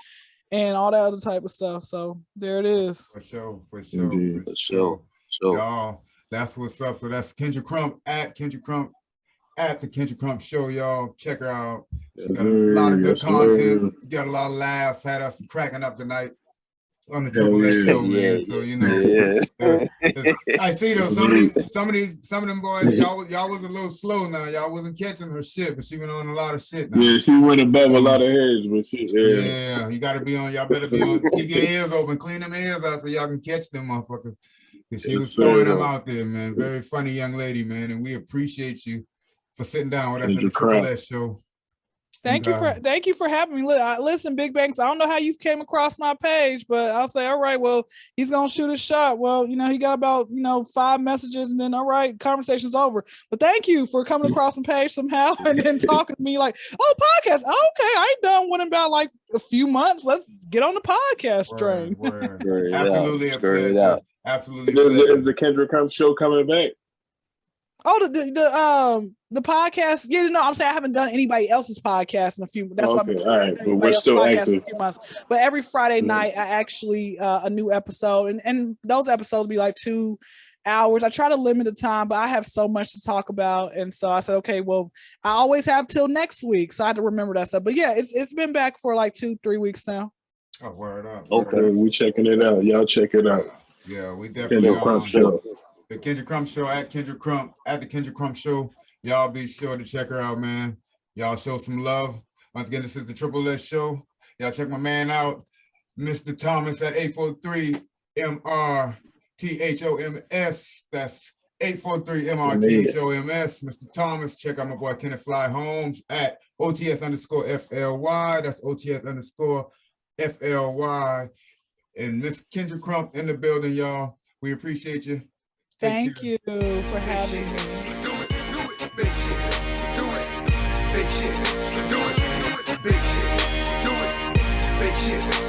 and all that other type of stuff. So there it is. for sure. Indeed. For sure. So Y'all, that's what's up. So that's Kendra Crump at the Kendra Crump Show, y'all. Check her out. She got a lot of good content. Got a lot of laughs. Had us cracking up tonight. on the Triple S show, man. Yeah, So you know, yeah. I see though. Some of them boys, y'all was a little slow now. Y'all wasn't catching her shit, but she went on a lot of shit now. Yeah, she went above a lot of heads, but Yeah, you got to be on. Y'all better be on. Keep your ears open, clean them ears out so y'all can catch them motherfuckers. Cause she was throwing them out there, man. Very funny young lady, man, and we appreciate you for sitting down with us at the Triple S show. Thank you for having me. Listen, Big Banks, I don't know how you came across my page, but I'll say, all right, well, he's gonna shoot a shot. Well, you know, he got about 5 messages, and then all right, conversation's over. But thank you for coming across my page somehow and then talking to me like, oh, podcast. Oh, okay, I ain't done one in about like a few months. Let's get on the podcast train. Absolutely a pleasure. Absolutely. Is the Kendra Crump show coming back? Oh, the podcast. Yeah, I'm saying I haven't done anybody else's podcast in a few. That's why. All right, but we're still active. In a few months. But every Friday night, I actually a new episode, and those episodes be like 2 hours. I try to limit the time, but I have so much to talk about, and so I said, okay, well, I always have till next week, so I had to remember that stuff. But yeah, it's been back for like 2-3 weeks now. Oh, word up. Okay, we checking it out. Y'all check it out. Yeah, we definitely Kendra Crump show. The Kendra Crump show at the Kendra Crump show. Y'all be sure to check her out, man. Y'all show some love. Once again, this is the Triple S show. Y'all check my man out, Mr. Thomas at 843 MRTHOMS. That's 843 MRTHOMS. Mr. Thomas, check out my boy Kenneth Fly Holmes at OTS_FLY. That's OTS_FLY. And Miss Kendra Crump in the building, y'all. We appreciate you. Thank you for having me. Do it, big shit. Do it, big shit. Do it, big shit. Do it, big shit.